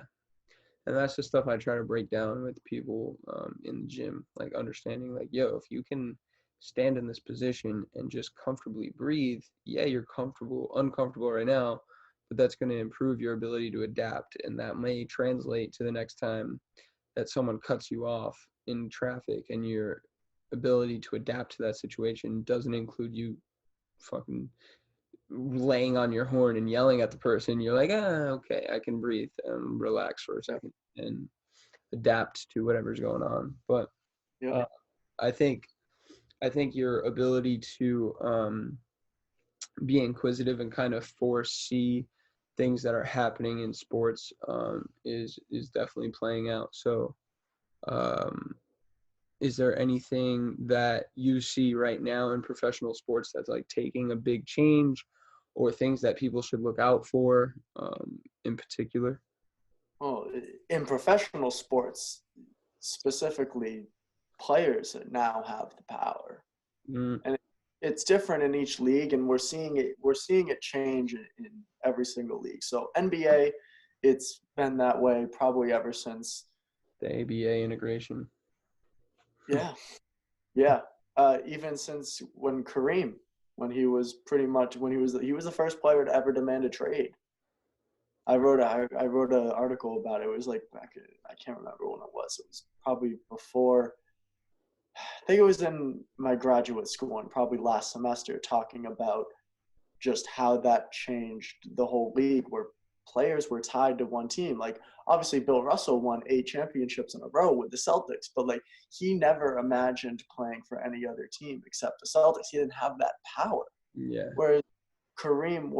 And that's the stuff I try to break down with people in the gym, like understanding, like, yo, if you can stand in this position and just comfortably breathe, yeah, you're uncomfortable right now, but that's going to improve your ability to adapt, and that may translate to the next time that someone cuts you off in traffic, and your ability to adapt to that situation doesn't include you fucking laying on your horn and yelling at the person. You're like, okay, I can breathe and relax for a second and adapt to whatever's going on. But I think your ability to be inquisitive and kind of foresee things that are happening in sports is definitely playing out. So is there anything that you see right now in professional sports that's like taking a big change, or things that people should look out for in particular? Well, in professional sports, specifically, players now have the power. And it's different in each league, and we're seeing it change in every single league. So NBA, it's been that way probably ever since the ABA integration. Yeah. Even since when he was the first player to ever demand a trade. I wrote an article about it. It was like back in, I can't remember when it was. It was probably before, I think it was in my graduate school, and probably last semester, talking about just how that changed the whole league, where players were tied to one team. Like, obviously Bill Russell won 8 championships in a row with the Celtics, but like, he never imagined playing for any other team except the Celtics. He didn't have that power. Yeah. Whereas Kareem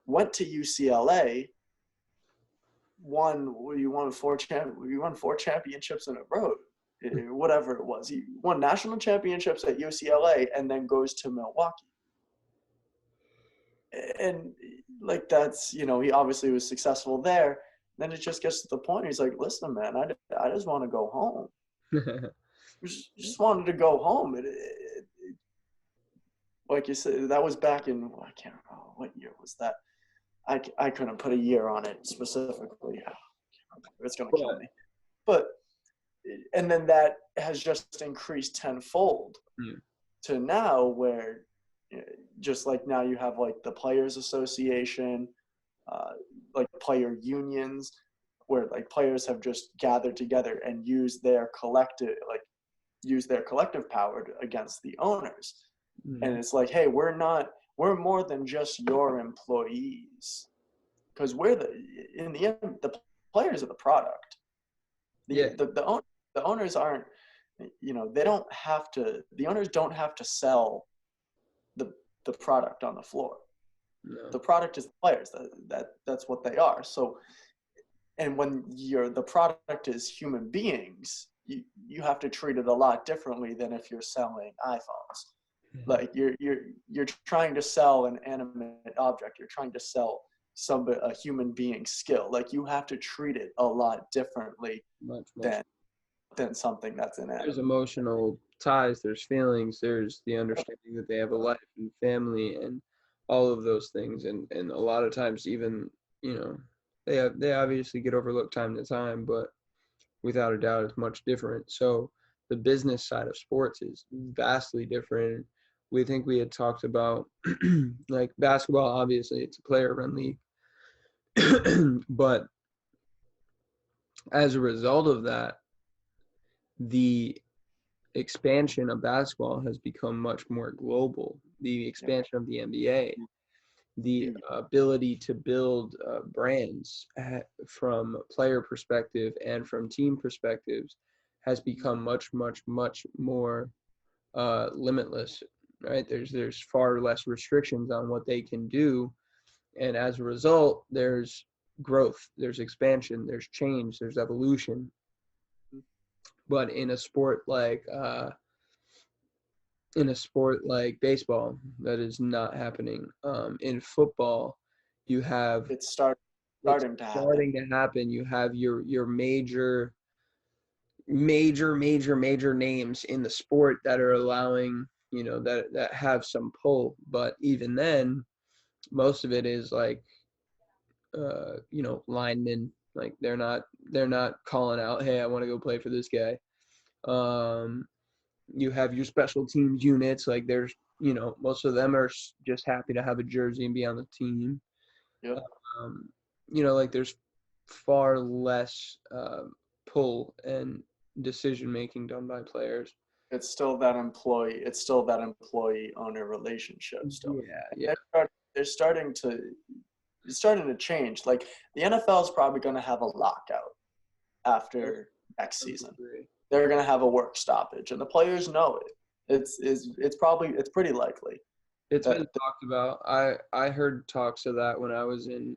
went to UCLA, won 4 championships in a row, whatever it was. He won national championships at UCLA and then goes to Milwaukee. And like, that's, he obviously was successful there. Then it just gets to the point, he's like, listen, man, I just want to go home. just wanted to go home. Like you said, that was back in, I can't remember, what year was that? I couldn't put a year on it specifically. It's going to kill me. But, and then that has just increased tenfold to now, where just like now you have like the Players Association, like player unions, where like players have just gathered together and used their collective power against the owners. And it's like, hey, we're more than just your employees, because in the end, the players are the product. The owners aren't, the owners don't have to sell the product on the floor. No. The product is the players. That's what they are. So, and when the product is human beings, you have to treat it a lot differently than if you're selling iPhones. Like, you're trying to sell an animate object. You're trying to sell a human being skill. Like, you have to treat it a lot differently than something that's inanimate. There's emotional ties, there's feelings, there's the understanding that they have a life and family and all of those things. And a lot of times, even, they obviously get overlooked time to time, but without a doubt, it's much different. So the business side of sports is vastly different. We think we had talked about like basketball, obviously it's a player-run league, but as a result of that, the expansion of basketball has become much more global. The expansion of the NBA, the ability to build brands from player perspective and from team perspectives has become much, much, much more limitless, right? There's far less restrictions on what they can do, and as a result, there's growth, there's expansion, there's change, there's evolution. But in a sport like baseball, that is not happening. In football, you have It's starting to happen. You have your major names in the sport that are allowing, that have some pull. But even then, most of it is like, linemen. Like they're not calling out, hey, I want to go play for this guy. You have your special teams units. Like there's, most of them are just happy to have a jersey and be on the team. Yep. Like there's far less pull and decision making done by players. It's still that employee owner relationship still. Yeah. It's starting to change. Like the NFL is probably going to have a lockout after next season. They're going to have a work stoppage, and the players know it. It's pretty likely. It's been talked about. I heard talks of that when I was in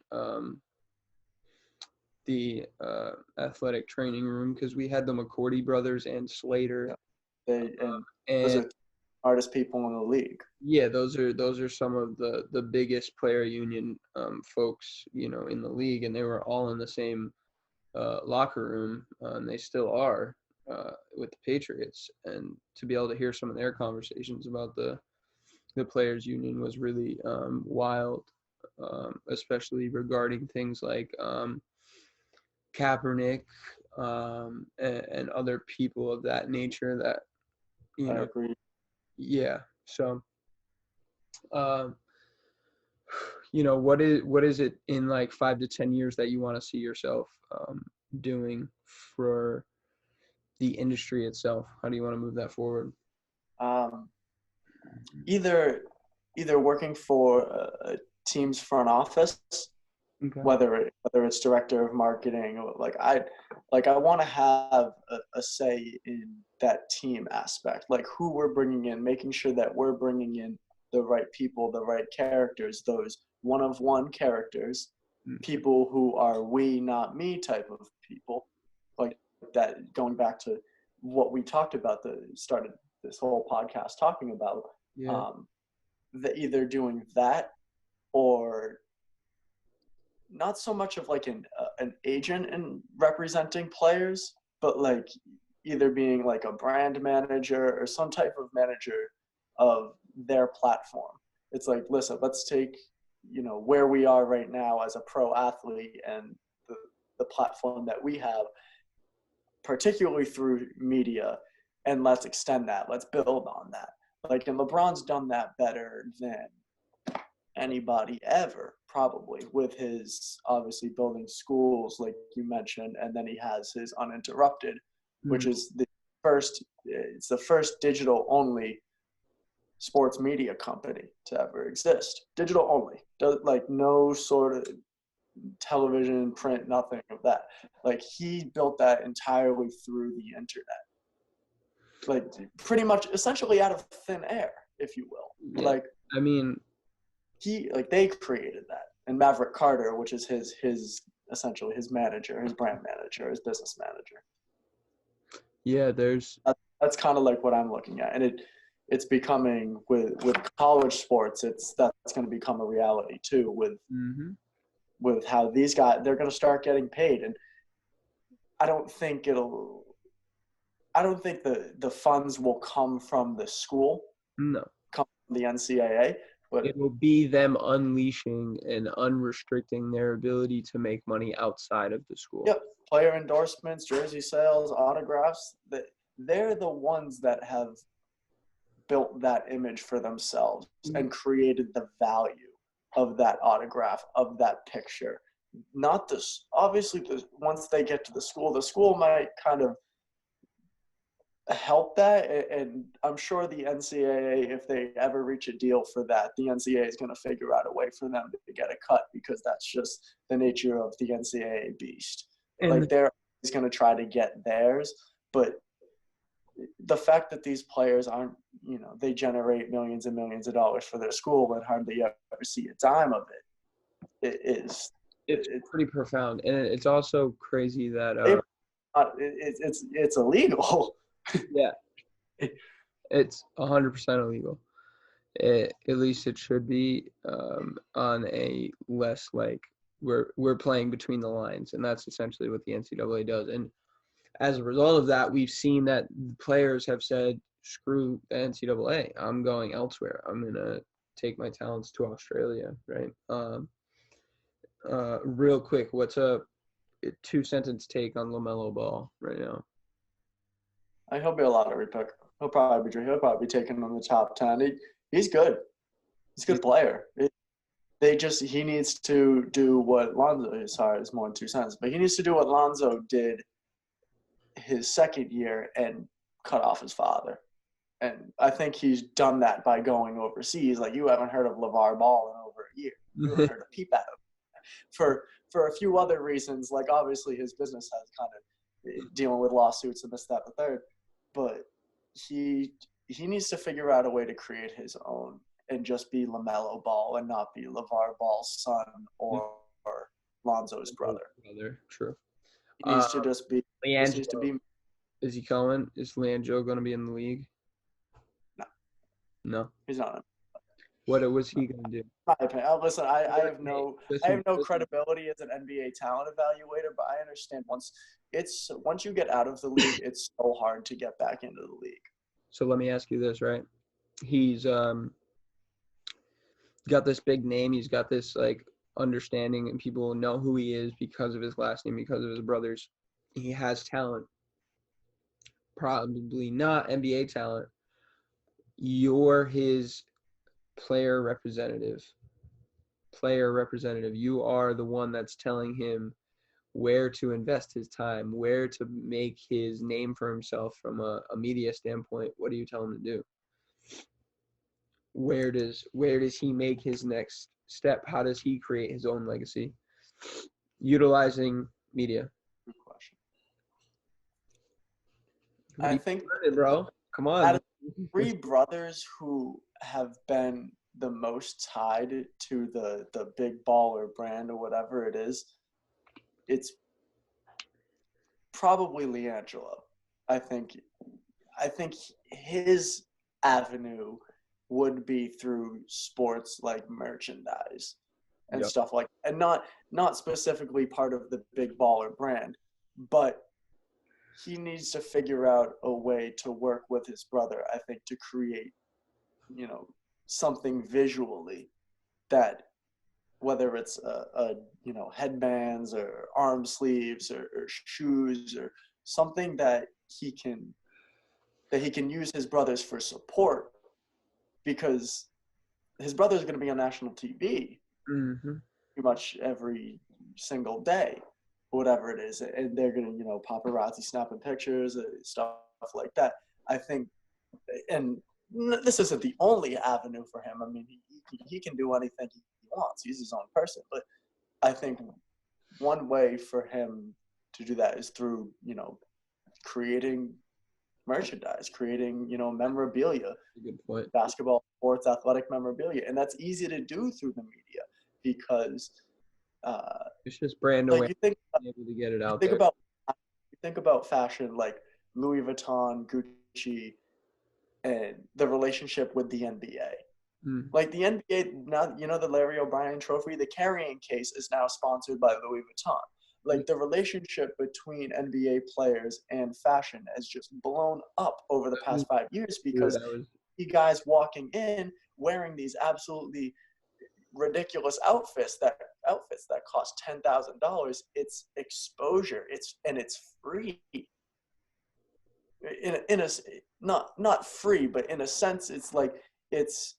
the athletic training room, because we had the McCourty brothers and Slater. Yeah. Those are the smartest people in the league. Yeah, those are some of the biggest player union folks, in the league, and they were all in the same locker room, and they still are with the Patriots. And to be able to hear some of their conversations about the players union was really wild, especially regarding things like Kaepernick and other people of that nature that, I agree. Yeah. So, what is it in like 5 to 10 years that you want to see yourself doing for the industry itself? How do you want to move that forward? Either working for a team's front office, okay, whether it's director of marketing, or I want to have a say in that team aspect, like who we're bringing in, making sure that we're bringing in the right people, the right characters, those one-of-one characters, people who are we, not me type of people, like that, going back to what we talked about, started this whole podcast talking about. Yeah. Either doing that, or not so much of like an agent and representing players, but like either being like a brand manager or some type of manager of their platform. It's like, listen, let's take, where we are right now as a pro athlete and the platform that we have, particularly through media, and let's extend that. Let's build on that. Like, and LeBron's done that better than anybody ever, probably, with his obviously building schools, like you mentioned, and then he has his Uninterrupted, which is the first digital only sports media company to ever exist. Digital only, like no sort of television, print, nothing of that. Like he built that entirely through the internet, like pretty much essentially out of thin air, if you will. Yeah. Like, I mean, they created that, and Maverick Carter, which is his essentially his manager, his brand manager, his business manager. Yeah, that's kind of like what I'm looking at, and it's becoming with college sports. That's going to become a reality too, with how these guys, they're going to start getting paid, and I don't think the funds will come from the school. No, come from the NCAA. But it will be them unleashing and unrestricting their ability to make money outside of the school. Yep, player endorsements, jersey sales, autographs. They're the ones that have built that image for themselves and created the value of that autograph, of that picture. Not this. Obviously, once they get to the school might kind of help that, and I'm sure the NCAA, if they ever reach a deal for that, the NCAA is going to figure out a way for them to get a cut, because that's just the nature of the NCAA beast. And Like, they're always going to try to get theirs, but the fact that these players aren't, they generate millions and millions of dollars for their school and hardly ever see a dime of it's pretty profound. And it's also crazy that it's illegal. yeah, it's 100% illegal. At least it should be, on a less like we're playing between the lines, and that's essentially what the NCAA does. And as a result of that, we've seen that players have said, screw the NCAA, I'm going elsewhere. I'm going to take my talents to Australia, right? Real quick, what's a 2-sentence take on LaMelo Ball right now? He'll be a lottery pick. He'll probably be taken in the top 10. He's good. He's a good player. He needs to do what Lonzo, sorry, it's more than 2 cents, but he needs to do what Lonzo did his second year and cut off his father. And I think he's done that by going overseas. Like, you haven't heard of LeVar Ball in over a year. You haven't heard of peep at him. For a few other reasons, like obviously his business has kind of dealing with lawsuits and this, that, and the third. But he needs to figure out a way to create his own and just be LaMelo Ball and not be LeVar Ball's son or Lonzo's brother. True. He needs to just be. Is he coming? Is Leandro going to be in the league? No. He's not. What was he going to do? My opinion. Listen, I have no credibility as an NBA talent evaluator, but I understand once you get out of the league, it's so hard to get back into the league. So let me ask you this, right? He's got this big name. He's got this like understanding, and people know who he is because of his last name, because of his brothers. He has talent. Probably not NBA talent. You're his player representative. You are the one that's telling him where to invest his time, where to make his name for himself from a media standpoint. What do you tell him to do? Where does he make his next step? How does he create his own legacy? Utilizing media. Good question. I think, bro, come on. Out of 3 brothers who have been the most tied to the big baller brand or whatever it is, it's probably LiAngelo. I think his avenue would be through sports like merchandise and stuff like that. And not specifically part of the big baller brand, but he needs to figure out a way to work with his brother, I think, to create, something visually that, whether it's headbands or arm sleeves or shoes or something that he can use his brothers for support, because his brother's going to be on national TV pretty much every single day, whatever it is, and they're going to, paparazzi snapping pictures, stuff like that. I think, and this isn't the only avenue for him. I mean, he can do anything he wants. He's his own person. But I think one way for him to do that is through, creating merchandise, creating, memorabilia. Good point. Basketball, sports, athletic memorabilia. And that's easy to do through the media because it's just brand like awareness, able to get it out there. Think about fashion like Louis Vuitton, Gucci, and the relationship with the NBA. Like the NBA now, the Larry O'Brien Trophy, the carrying case is now sponsored by Louis Vuitton. Like the relationship between NBA players and fashion has just blown up over the past 5 years because you guys walking in wearing these absolutely ridiculous outfits that cost $10,000. It's exposure. It's free. In a not free, but in a sense, it's like it's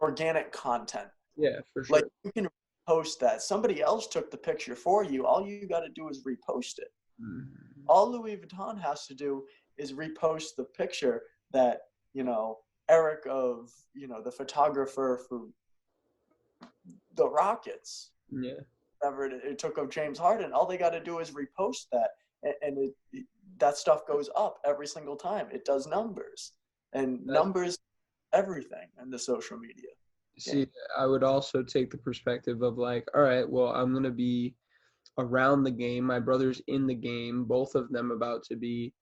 organic content. Yeah, for sure. Like you can post that. Somebody else took the picture for you. All you got to do is repost it. All Louis Vuitton has to do is repost the picture that, Eric of, the photographer for the Rockets, Yeah. whatever it took of James Harden. All they got to do is repost that, and that stuff goes up every single time. It does numbers, and numbers everything in the social media. See, I would also take the perspective of like, all right, well, I'm going to be around the game. My brother's in the game, both of them about to be.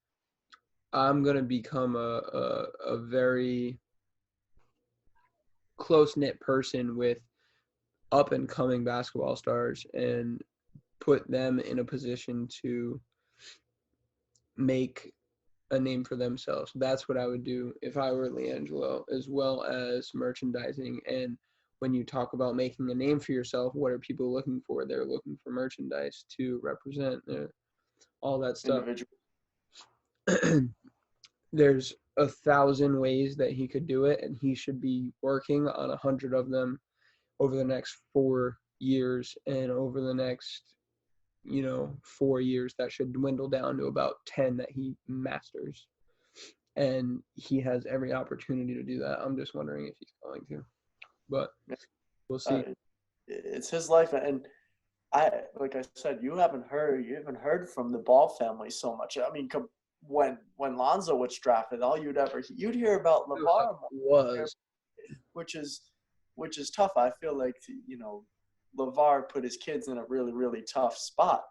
I'm going to become a very close-knit person with up-and-coming basketball stars and put them in a position to make a name for themselves. That's what I would do if I were LiAngelo, as well as merchandising. And when you talk about making a name for yourself, what are people looking for? They're looking for merchandise to represent all that stuff. There's 1,000 ways that he could do it, and he should be working on 100 of them over the next 4 years, and over the next 4 years that should dwindle down to about 10 that he masters. And he has every opportunity to do that. I'm just wondering if he's going to, but we'll see. It's his life, and like I said, you haven't heard from the Ball family so much. I mean, when Lonzo was drafted, all you'd hear about Lamar was, which is tough. I feel like LeVar put his kids in a really, really tough spot.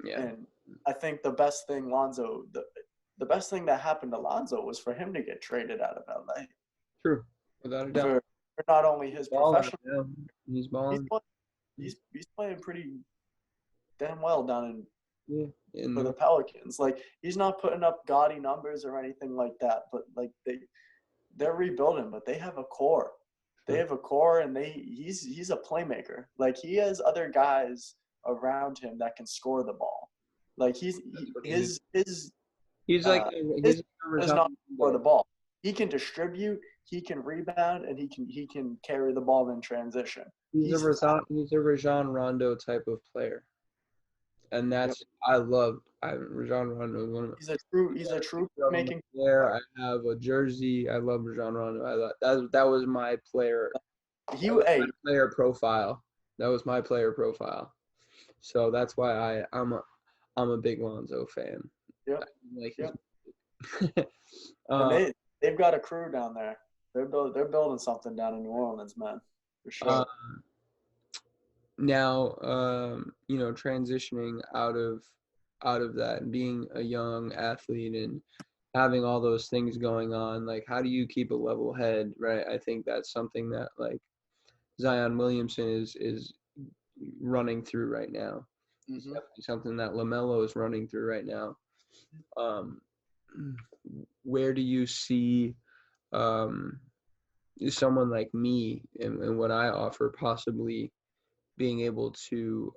Yeah. And I think the best thing the best thing that happened to Lonzo was for him to get traded out of LA. True, without a doubt. For not only his professional, he's balling. He's playing pretty damn well down in for the Pelicans. Like, he's not putting up gaudy numbers or anything like that, but like they're rebuilding, but they have a core. They have a core, and he's a playmaker. Like, he has other guys around him that can score the ball. Like, he's not for the ball. He can distribute, he can rebound, and he can carry the ball in transition. He's a Rajon Rondo type of player, and that's Rajon Rondo is one of my. He's a true making player. I have a jersey. I love Rajon Rondo. That was my player. My player profile. That was my player profile. So that's why I'm a big Lonzo fan. Yep. Yep. And they've got a crew down there. They're building something down in New Orleans, man, for sure. Now, transitioning out of that and being a young athlete and having all those things going on, like, how do you keep a level head, right? I think that's something that, like, Zion Williamson is running through right now. It's definitely something that LaMelo is running through right now. Where do you see someone like me and what I offer possibly being able to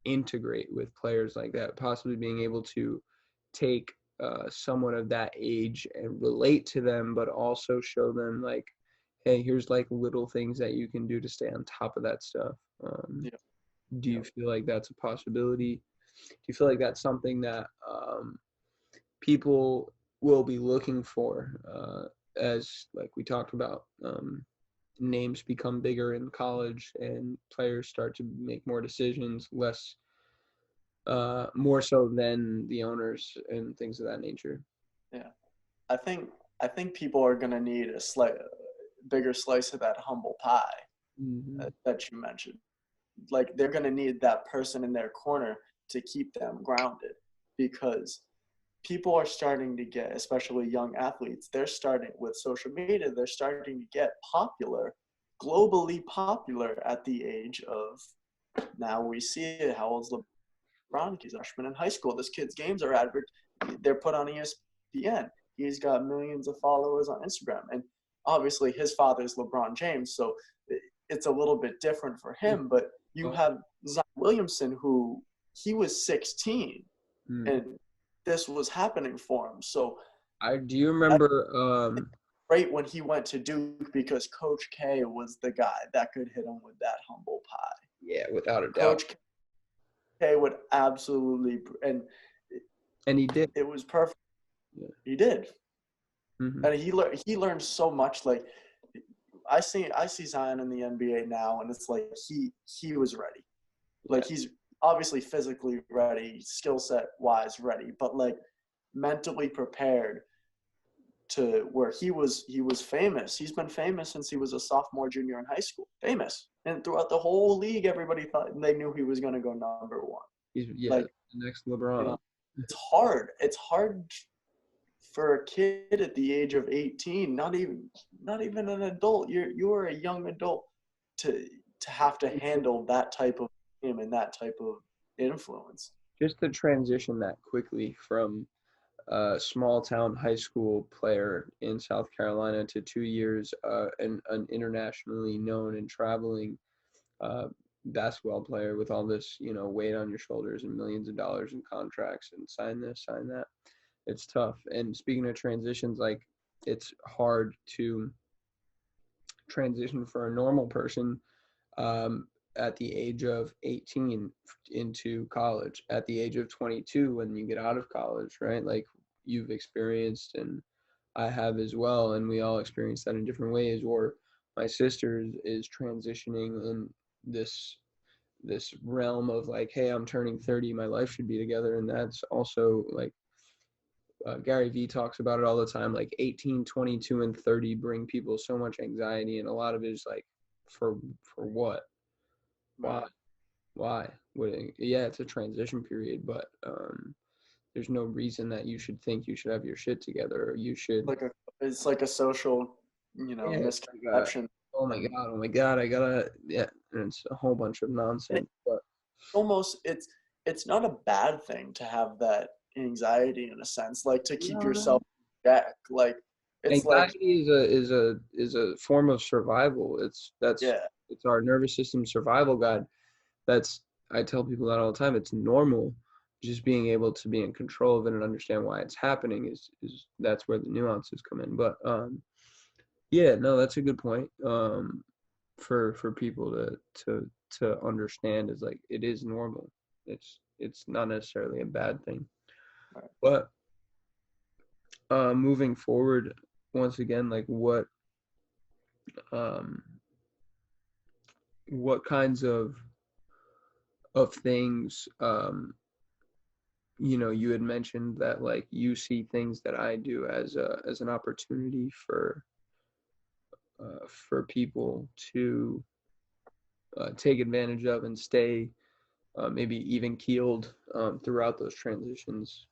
integrate with players like that, possibly being able to take someone of that age and relate to them, but also show them, like, hey, here's like little things that you can do to stay on top of that stuff. Do you feel like that's a possibility? Do you feel like that's something that people will be looking for as, like we talked about, names become bigger in college and players start to make more decisions, more so than the owners and things of that nature? Yeah, I think people are gonna need a bigger slice of that humble pie that you mentioned. Like, they're gonna need that person in their corner to keep them grounded, because people are starting to get, especially young athletes, they're starting with social media, they're starting to get popular, globally popular at the age of, now we see it, how old's LeBron? He's a freshman in high school. This kid's games are they're put on ESPN. He's got millions of followers on Instagram. And obviously his father's LeBron James, so it's a little bit different for him. But you have Zion Williamson, who he was 16, and this was happening for him. So do you remember right when he went to Duke, because Coach K was the guy that could hit him with that humble pie. Yeah, without a doubt. Coach would absolutely, and he did. it was perfect. Yeah. He did. Mm-hmm. And he learned so much. Like I see Zion in the NBA now, and it's like he was ready. Like he's obviously physically ready, skill set wise ready, but like mentally prepared to where he was famous. He's been famous since he was a sophomore, junior in high school. Famous. And throughout the whole league, everybody thought they knew he was going to go number one. He's Like the next LeBron. You know, it's hard. It's hard for a kid at the age of 18, not even an adult. You're a young adult to have to handle that type of game and that type of influence. Just to transition that quickly from a small town high school player in South Carolina to 2 years an internationally known and traveling basketball player with all this, weight on your shoulders and millions of dollars in contracts and sign this, sign that. It's tough. And speaking of transitions, like it's hard to transition for a normal person at the age of 18 into college, at the age of 22 when you get out of college, right? Like you've experienced and I have as well, and we all experience that in different ways. Or my sister is transitioning in this realm of like, hey, I'm turning 30, my life should be together. And that's also like Gary Vee talks about it all the time, like 18, 22, and 30 bring people so much anxiety, and a lot of it is like, for what? Why? Yeah, it's a transition period, but there's no reason that you should think you should have your shit together, or you should. It's like a social, misconception. Oh my god, I gotta, yeah, and it's a whole bunch of nonsense. But it's not a bad thing to have that anxiety in a sense, like to keep yourself back. Like it's anxiety is a form of survival. It's our nervous system survival guide. I tell people that all the time. It's normal. Just being able to be in control of it and understand why it's happening is that's where the nuances come in. But yeah, no, that's a good point. For people to understand is like it is normal. It's not necessarily a bad thing. But moving forward, once again, like what kinds of things you had mentioned that like you see things that I do as an opportunity for people to take advantage of and stay maybe even keeled throughout those transitions.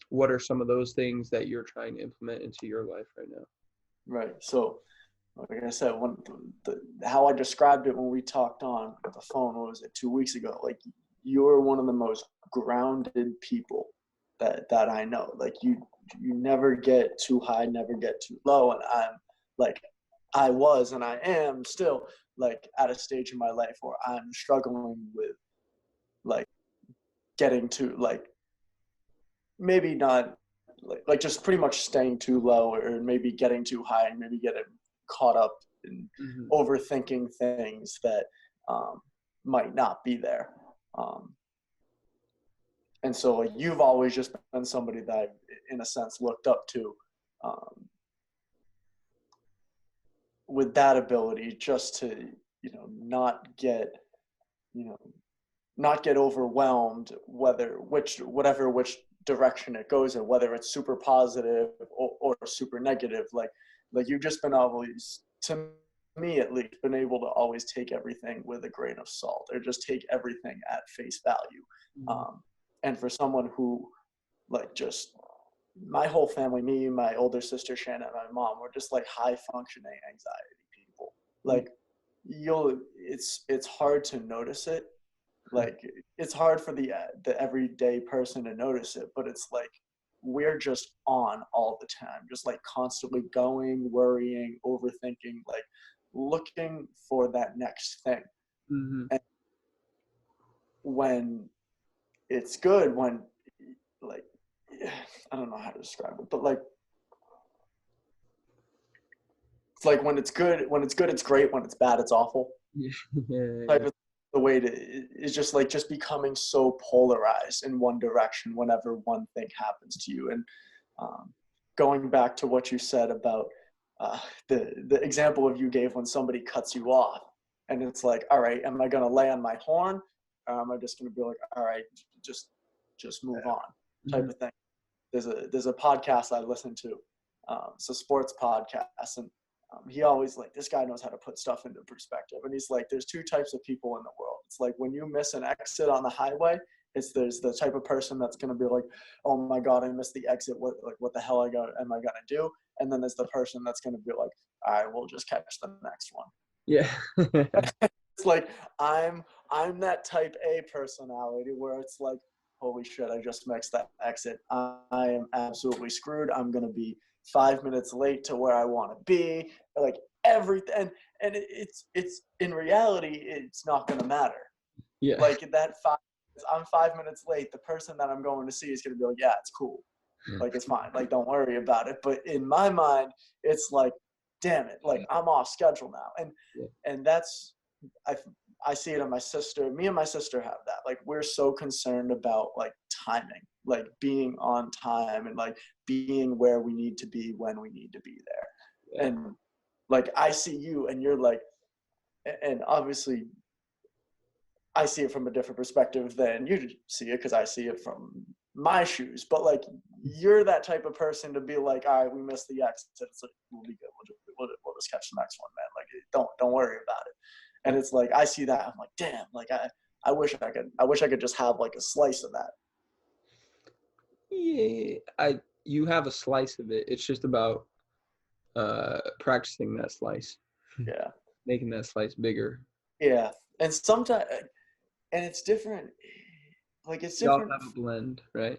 What are some of those things that you're trying to implement into your life right now? Right. So, like I said, how I described it when we talked on the phone, what was it, 2 weeks ago? Like you're one of the most grounded people that I know. Like you never get too high, never get too low. And I'm like, I was and I am still like at a stage in my life where I'm struggling with like getting to like maybe not like just pretty much staying too low or maybe getting too high and maybe getting caught up in overthinking things that might not be there. And so like you've always just been somebody that I've in a sense looked up to with that ability just to, not get overwhelmed whatever direction it goes in, whether it's super positive or super negative. Like you've just been always, to me at least, been able to always take everything with a grain of salt or just take everything at face value. And for someone who like just my whole family, me, my older sister Shannon, and my mom, we're just like high functioning anxiety people. Like it's hard to notice it. Like it's hard for the everyday person to notice it, but it's like we're just on all the time, just like constantly going, worrying, overthinking, like looking for that next thing. And when it's good, when like I don't know how to describe it, but like it's like when it's good, it's great. When it's bad, it's awful. Yeah. the way to is just becoming so polarized in one direction whenever one thing happens to you. And going back to what you said about the example of you gave when somebody cuts you off, and it's like, all right, am I going to lay on my horn, or am I just going to be like, all right, just move on, type of thing. There's a podcast I listen to. It's a sports podcast, and he always like, this guy knows how to put stuff into perspective. And he's like, there's two types of people in the world. It's like when you miss an exit on the highway, there's the type of person that's going to be like, oh my God, I missed the exit. What the hell am I going to do? And then there's the person that's going to be like, all right, we'll just catch the next one. Yeah. It's like, I'm that type A personality where it's like, holy shit, I just missed that exit. I am absolutely screwed. I'm going to be 5 minutes late to where I want to be. Like everything. And it's in reality, it's not going to matter. Yeah. Like I'm 5 minutes late. The person that I'm going to see is going to be like, yeah, it's cool. Like, it's fine. Like, don't worry about it. But in my mind, it's like, damn it. Like, I'm off schedule now. And that's, I see it in my sister. Me and my sister have that. Like, we're so concerned about like timing, like being on time and like being where we need to be when we need to be there. Yeah. And like, I see you and you're like, and obviously I see it from a different perspective than you see it, because I see it from my shoes. But like, you're that type of person to be like, all right, we missed the exit. It's like, we'll be good. We'll just catch the next one, man. Like, don't worry about it. And it's like, I see that. I'm like, damn. Like, I wish I could just have like a slice of that. Yeah, you have a slice of it. It's just about practicing that slice. Yeah. Making that slice bigger. Yeah. And sometimes, and it's different. Like, it's different. You all have a blend, right?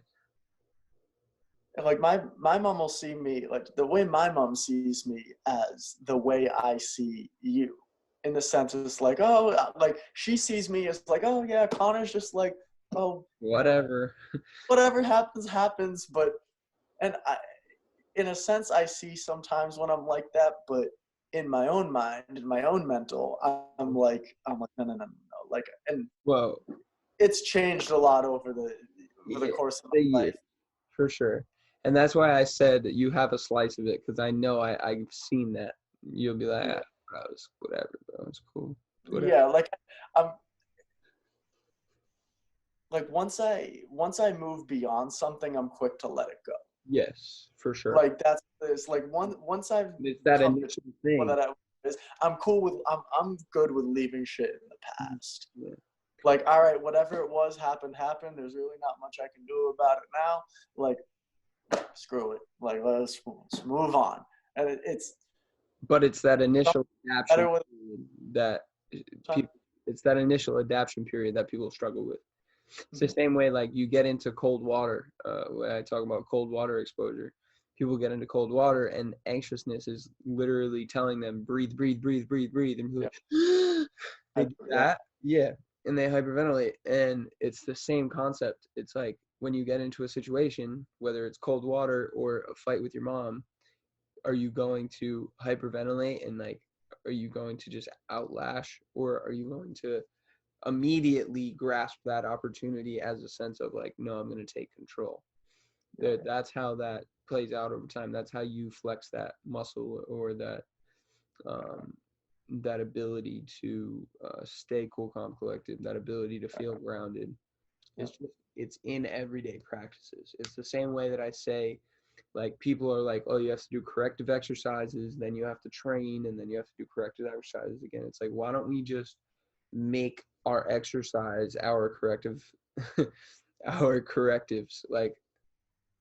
And like my mom will see me, like the way my mom sees me as the way I see you. In the sense it's like, oh, like she sees me as like, oh yeah, Connor's just like, oh, whatever happens. But, and in a sense, I see sometimes when I'm like that, but in my own mind, in my own mental, I'm like, no. Like, and whoa, it's changed a lot over the course of my life. For sure. And that's why I said that you have a slice of it, because I know I've seen that. You'll be like, bro, it's whatever, bro. It's cool. Whatever. Yeah, like I'm like once I move beyond something, I'm quick to let it go. Yes, for sure. Like it's like once I've it's that initial thing that I'm cool with. I'm good with leaving shit in the past. Yeah. Like, all right, whatever it was happened. There's really not much I can do about it now. Like, screw it. Like, let's move on. And but it's that initial adaptation it's that initial adaptation period that people struggle with. It's the same way, like, you get into cold water. When I talk about cold water exposure, people get into cold water and anxiousness is literally telling them, breathe. And people like, they do that. Yeah. And they hyperventilate. And it's the same concept. It's like when you get into a situation, whether it's cold water or a fight with your mom, are you going to hyperventilate and like, are you going to just outlash, or are you going to immediately grasp that opportunity as a sense of like, no, I'm going to take control? That's how that plays out over time. That's how you flex that muscle, or that that ability to stay cool, calm, collected, that ability to feel grounded. It's in everyday practices. It's the same way that I say, like, people are like, oh, you have to do corrective exercises, then you have to train, and then you have to do corrective exercises again. It's like, why don't we just make our exercise our corrective our correctives? Like,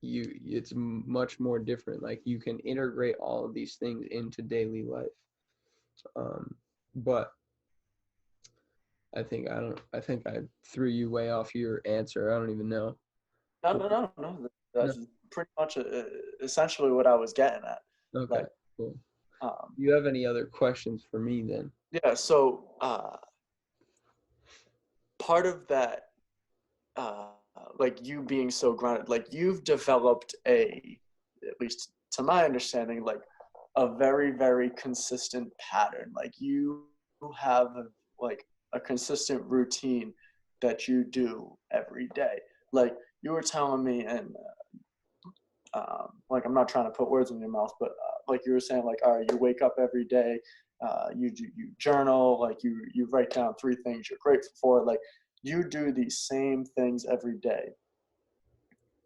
it's much more different. Like, you can integrate all of these things into daily life. But I think I threw you way off your answer. I don't even know. No. That's pretty much essentially what I was getting at. Okay, like, cool. Do you have any other questions for me then? Yeah, so part of that, like you being so grounded, like you've developed at least to my understanding, like a very, very consistent pattern. Like you have like a consistent routine that you do every day. Like you were telling me, and like I'm not trying to put words in your mouth, but like you were saying, like, all right, you wake up every day, you journal, like you write down 3 things you're grateful for. Like you do these same things every day,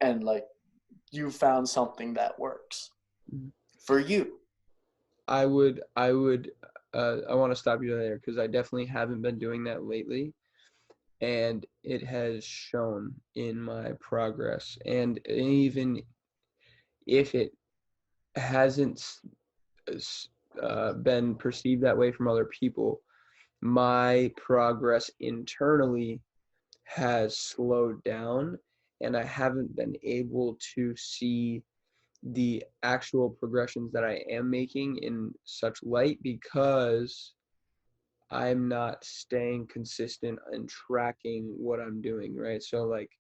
and like you found something that works for you. I want to stop you there because I definitely haven't been doing that lately, and it has shown in my progress. And even if it hasn't been perceived that way from other people, my progress internally has slowed down, and I haven't been able to see the actual progressions that I am making in such light because I'm not staying consistent and tracking what I'm doing, right? So like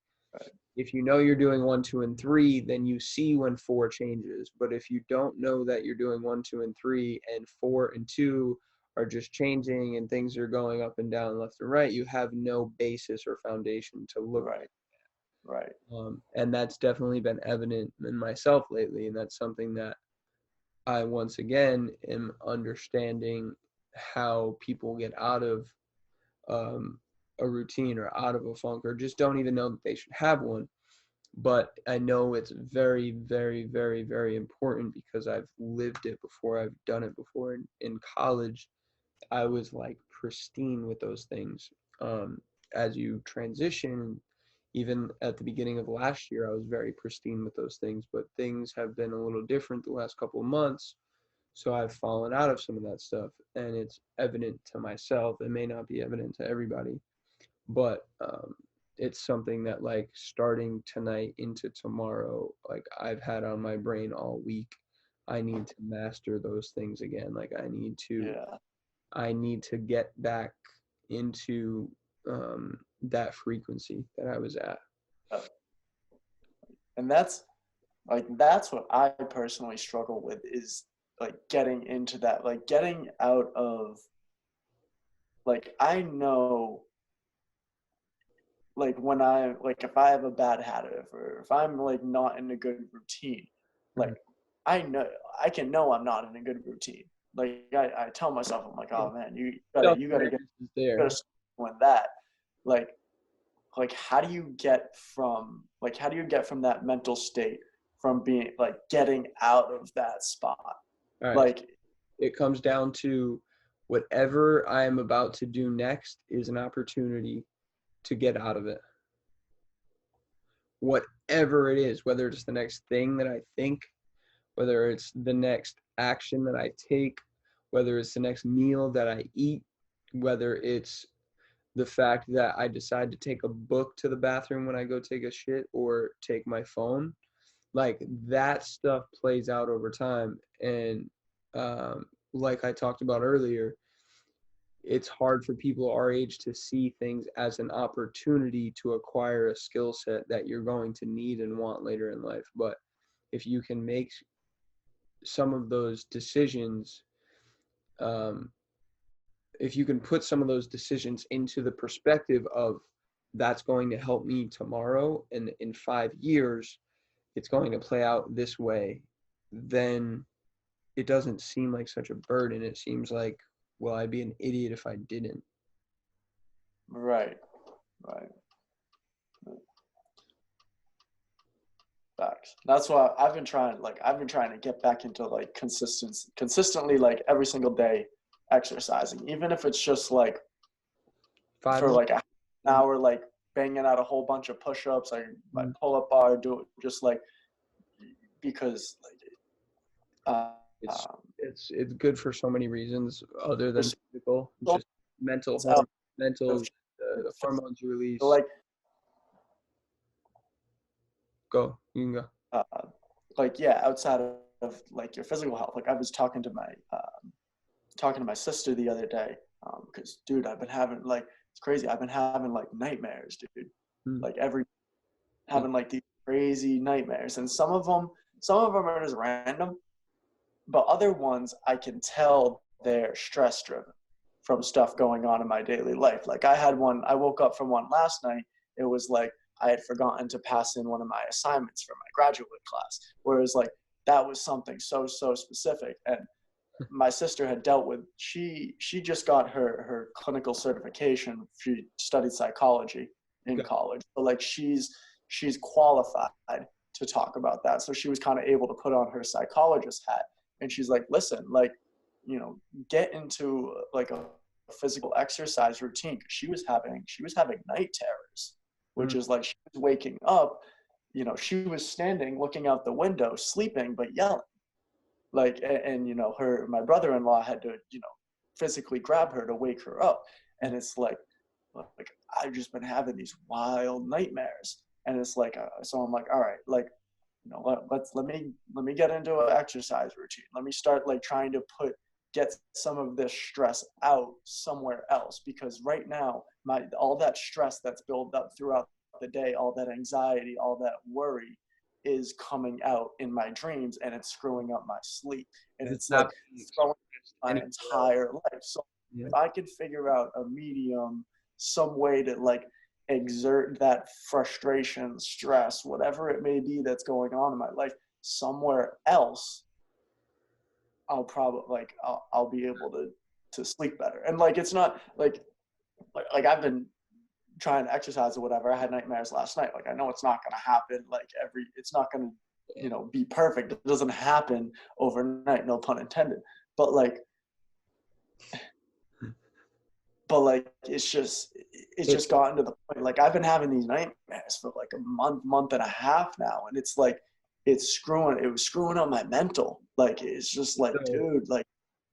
if you know you're doing 1, 2, and 3, then you see when 4 changes. But if you don't know that you're doing 1, 2, and 3, and 4 and 2 are just changing and things are going up and down, left and right, you have no basis or foundation to look at. Right. And that's definitely been evident in myself lately. And that's something that I once again am understanding how people get out of a routine or out of a funk or just don't even know that they should have one. But I know it's very, very, very, very important because I've lived it before. I've done it before. In college, I was like pristine with those things. As you transition, even at the beginning of last year, I was very pristine with those things, but things have been a little different the last couple of months. So I've fallen out of some of that stuff, and it's evident to myself. It may not be evident to everybody, but it's something that like starting tonight into tomorrow, like I've had on my brain all week. I need to master those things again. Like I need to get back into that frequency that I was at. And that's what I personally struggle with, is like getting into that, like getting out of, like I know, like when if I have a bad habit or if I'm like not in a good routine, like I know I'm not in a good routine. Like I tell myself, I'm like, oh man, you gotta get doing that. Like how do you get from that mental state, from being like getting out of that spot? All right. Like it comes down to whatever I am about to do next is an opportunity to get out of it. Whatever it is, whether it's the next thing that I think, whether it's the next action that I take, whether it's the next meal that I eat, whether it's the fact that I decide to take a book to the bathroom when I go take a shit or take my phone, like that stuff plays out over time. And like I talked about earlier, it's hard for people our age to see things as an opportunity to acquire a skill set that you're going to need and want later in life. But if you can make some of those decisions, if you can put some of those decisions into the perspective of that's going to help me tomorrow and in 5 years, it's going to play out this way, then it doesn't seem like such a burden. It seems like, well, I'd be an idiot if I didn't. Right. Facts. That's why I've been trying to get back into like consistently, like every single day exercising, even if it's just like 5 for minutes. like an hour, like banging out a whole bunch of push-ups, like my pull-up bar, do it just like because like it's good for so many reasons other than physical, just mental, the hormones you release. Go, you can go. Like yeah, outside of like your physical health, like I was talking to my sister the other day, because dude, I've been having like, it's crazy, I've been having like nightmares, dude. Like having like these crazy nightmares, and some of them are just random, but other ones I can tell they're stress driven. from stuff going on in my daily life. Like I woke up from one last night. It was like I had forgotten to pass in one of my assignments for my graduate class, whereas like that was something so specific. And my sister had dealt with, she just got her clinical certification. She studied psychology in college, so like she's qualified to talk about that. So she was kind of able to put on her psychologist hat, and she's like, listen, like, you know, get into like a physical exercise routine. She was having night terrors, which is like she was waking up, you know, she was standing looking out the window sleeping but yelling, like, and you know, my brother-in-law had to, you know, physically grab her to wake her up. And it's like I've just been having these wild nightmares, and it's like so I'm like, all right, like, you know, let me get into an exercise routine. Let me start like trying to get some of this stress out somewhere else, because right now all that stress that's built up throughout the day, all that anxiety, all that worry is coming out in my dreams, and it's screwing up my sleep, and it's like throwing my entire life. So if I could figure out a medium, some way to like exert that frustration, stress, whatever it may be that's going on in my life somewhere else, I'll probably like I'll be able to sleep better. And like it's not like I've been trying to exercise or whatever. I had nightmares last night. Like I know it's not going to happen. Like it's not going to, you know, be perfect. It doesn't happen overnight. No pun intended. But like it's just gotten to the point. Like I've been having these nightmares for like a month and a half now, and it's like it was screwing up my mental. Like it's just like, dude, like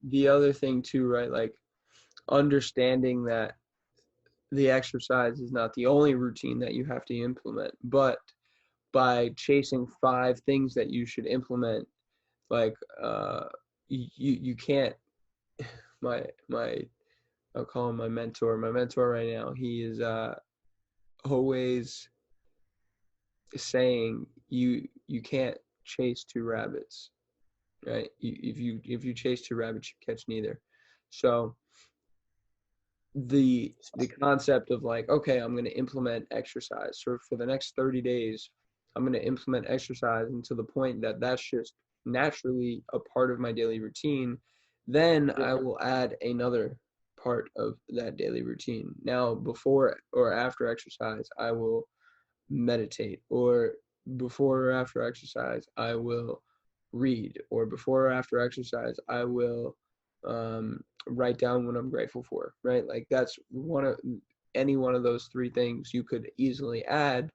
the other thing too, right? Like understanding that the exercise is not the only routine that you have to implement, but by chasing 5 things that you should implement, like you can't. My I'll call him my mentor. My mentor right now, he is always saying you can't chase 2 rabbits, right? If you chase 2 rabbits, you catch neither. So the concept of like, okay, I'm going to implement exercise. So for the next 30 days, I'm going to implement exercise, and to the point that that's just naturally a part of my daily routine. Then I will add another part of that daily routine. Now, before or after exercise, I will meditate, or before or after exercise, I will read, or before or after exercise, I will write down what I'm grateful for, right? Like that's any one of those 3 things you could easily add,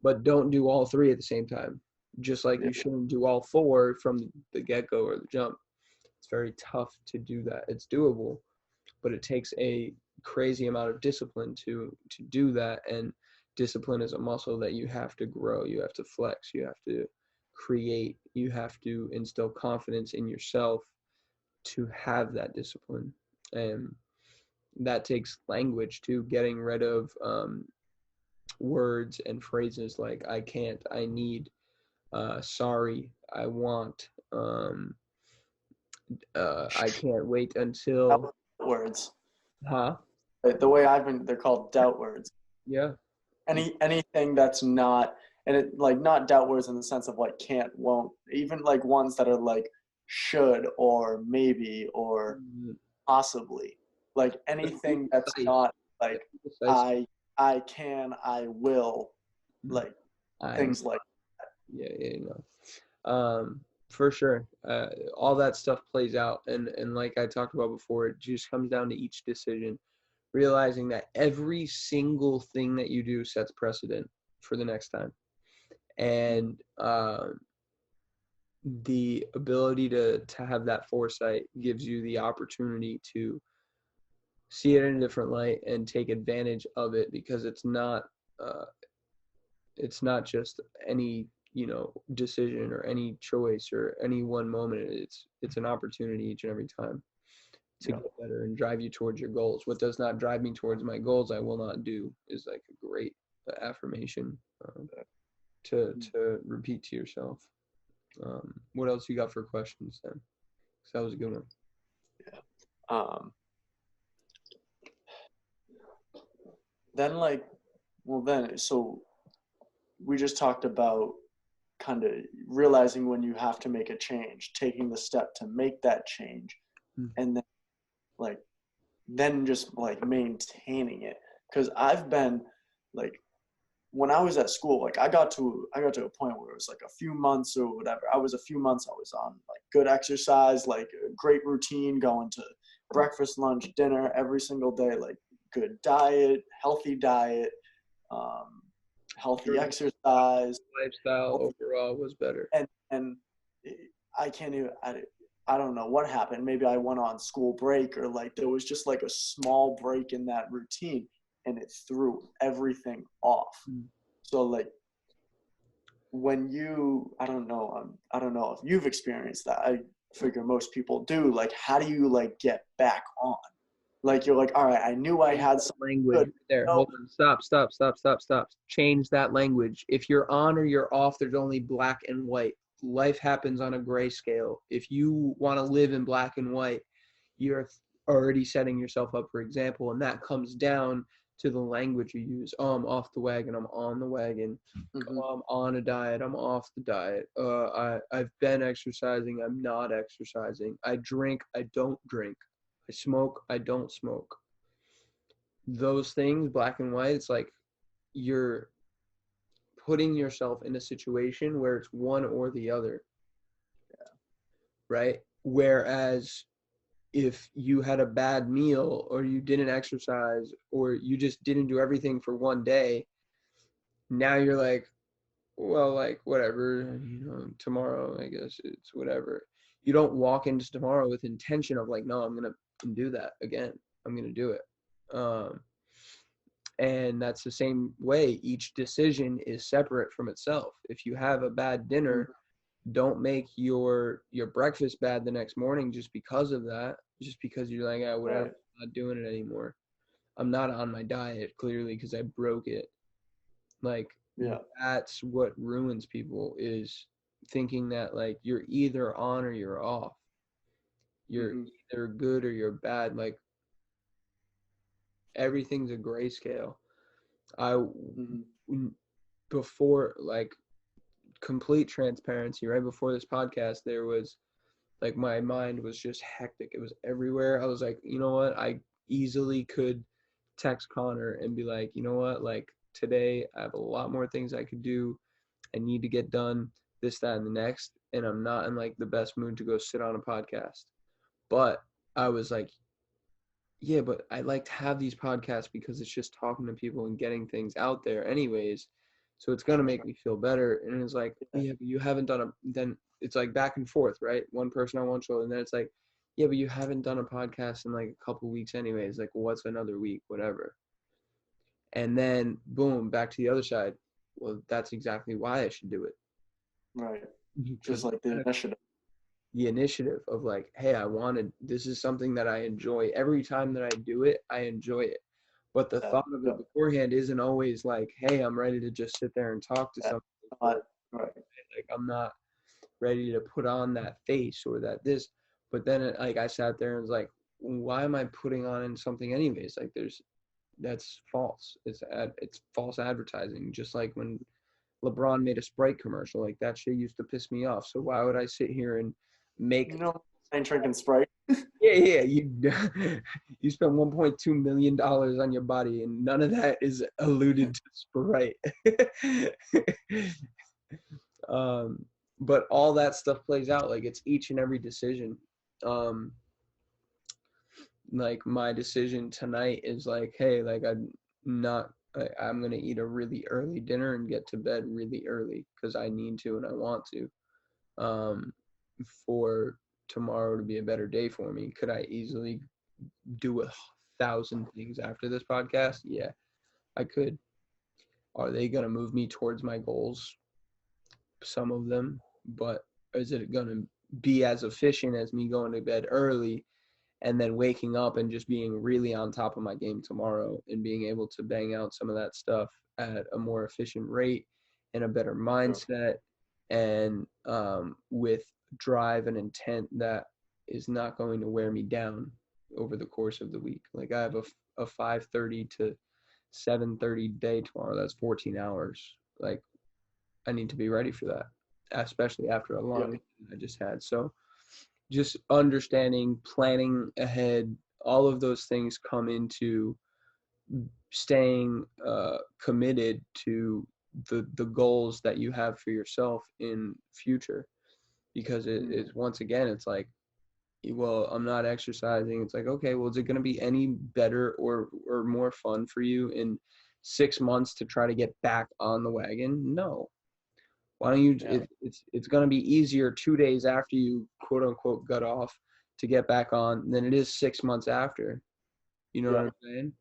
but don't do all 3 at the same time. Just like you shouldn't do all 4 from the get-go or the jump. It's very tough to do that. It's doable, but it takes a crazy amount of discipline to do that. And discipline is a muscle that you have to grow. You have to flex. You have to create. You have to instill confidence in yourself to have that discipline. And that takes language too, getting rid of words and phrases like I can't, I need, sorry, I want, I can't wait until. words. Huh? The way they're called doubt words. Yeah. Anything that's not, and it like not doubt words in the sense of like can't, won't, even like ones that are like should or maybe or possibly, like anything that's not like I can, I will, like things like that. Yeah. For sure. All that stuff plays out, and like I talked about before, it just comes down to each decision, realizing that every single thing that you do sets precedent for the next time. And the ability to have that foresight gives you the opportunity to see it in a different light and take advantage of it, because it's not just any, you know, decision or any choice or any one moment. It's an opportunity each and every time to get better and drive you towards your goals. What does not drive me towards my goals, I will not do, is like a great affirmation to repeat to yourself. What else you got for questions then? 'Cause that was a good one. Yeah. then like, well then, so we just talked about kind of realizing when you have to make a change, taking the step to make that change, and then like, then just like maintaining it. Because I've been like, when I was at school, like I got to a point where it was like a few months or whatever. I was on like good exercise, like a great routine, going to breakfast, lunch, dinner every single day, like good diet, healthy diet, healthy exercise. Lifestyle overall was better. And I can't even, I don't know what happened. Maybe I went on school break, or like there was just like a small break in that routine, and it threw everything off. So like when you, I don't know if you've experienced that. I figure most people do. Like, how do you like get back on? Like, you're like, all right, I knew I had some language there. Hold on. Stop. Change that language. If you're on or you're off, there's only black and white. Life happens on a gray scale. If you want to live in black and white, you're already setting yourself up for example, and that comes down to the language you use. Oh, I'm off the wagon, I'm on the wagon. Oh, I'm on a diet, I'm off the diet. I've been exercising, I'm not exercising. I drink, I don't drink. I smoke, I don't smoke. Those things, black and white, it's like you're putting yourself in a situation where it's one or the other. Yeah. Right? Whereas if you had a bad meal, or you didn't exercise, or you just didn't do everything for one day, now you're like, well, like, whatever, tomorrow, I guess it's whatever. You don't walk into tomorrow with intention of like, no, I'm going to do that again. I'm going to do it. And that's the same way. Each decision is separate from itself. If you have a bad dinner, don't make your breakfast bad the next morning just because of that. Just because you're like, whatever, I'm not doing it anymore. I'm not on my diet, clearly, because I broke it. Like, that's what ruins people, is thinking that like you're either on or you're off. You're either good or you're bad. Like, everything's a grayscale. Before, like, complete transparency, right before this podcast, there was like, my mind was just hectic. It was everywhere. I was like, you know what? I easily could text Connor and be like, you know what? Like, today I have a lot more things I could do. I need to get done this, that, and the next. And I'm not in like the best mood to go sit on a podcast. But I was like, yeah, but I like to have these podcasts because it's just talking to people and getting things out there anyways. So it's going to make me feel better. And it's like, yeah, but you haven't done then it's like back and forth, right? One person on one shoulder, and then it's like, yeah, but you haven't done a podcast in like a couple weeks anyways. Like, what's another week, whatever. And then boom, back to the other side. Well, that's exactly why I should do it. Right. Just like the initiative. The initiative of like, hey, this is something that I enjoy. Every time that I do it, I enjoy it. But the thought of it beforehand isn't always like, hey, I'm ready to just sit there and talk to somebody. Right. Like, I'm not ready to put on that face or that this. But then like, I sat there and was like, why am I putting on something anyways? Like, that's false. It's false advertising. Just like when LeBron made a Sprite commercial, like, that shit used to piss me off. So why would I sit here and make, ain't drinking Sprite? yeah, you spent $1.2 million on your body, and none of that is alluded to Sprite. But all that stuff plays out. Like, it's each and every decision. Like, my decision tonight is like, hey, like, I'm going to eat a really early dinner and get to bed really early because I need to and I want to, for tomorrow to be a better day for me. Could I easily do 1,000 things after this podcast? Yeah, I could. Are they going to move me towards my goals? Some of them. But is it going to be as efficient as me going to bed early and then waking up and just being really on top of my game tomorrow and being able to bang out some of that stuff at a more efficient rate and a better mindset, and with drive and intent that is not going to wear me down over the course of the week? Like, I have a 5:30 to 7:30 day tomorrow. That's 14 hours. Like, I need to be ready for that, especially after a long weekend I just had. So just understanding, planning ahead, all of those things come into staying committed to the goals that you have for yourself in future. Because it's once again, it's like, well, I'm not exercising. It's like, okay, well, is it going to be any better or more fun for you in 6 months to try to get back on the wagon? No. Why don't you, it's going to be easier 2 days after you quote unquote got off to get back on than it is 6 months after. You know what I'm saying?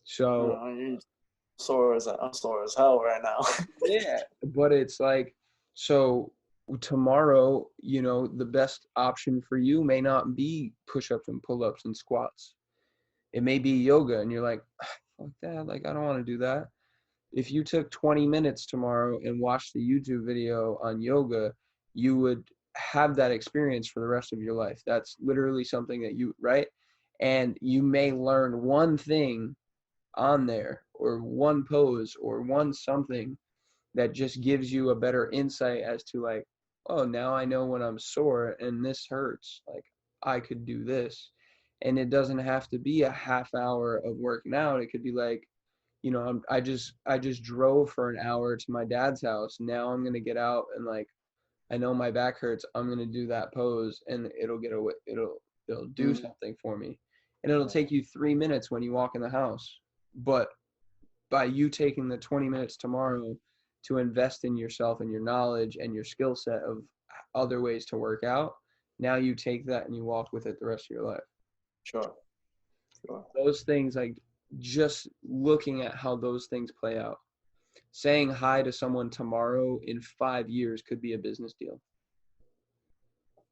So I'm sore as hell right now. yeah, but it's like, so tomorrow, you know, the best option for you may not be push-ups and pull-ups and squats. It may be yoga, and you're like, fuck that, like, I don't want to do that. If you took 20 minutes tomorrow and watched the YouTube video on yoga, you would have that experience for the rest of your life. That's literally something that you, right? And you may learn one thing on there, or one pose, or one something that just gives you a better insight as to like, oh, now I know when I'm sore and this hurts, like I could do this. And it doesn't have to be a half hour of working out. It could be like, you know, I just drove for an hour to my dad's house. Now I'm going to get out and like, I know my back hurts. I'm going to do that pose and it'll do something for me. And it'll take you 3 minutes when you walk in the house. But by you taking the 20 minutes tomorrow to invest in yourself and your knowledge and your skill set of other ways to work out, now you take that and you walk with it the rest of your life. Sure. Those things, like just looking at how those things play out. Saying hi to someone tomorrow in 5 years could be a business deal.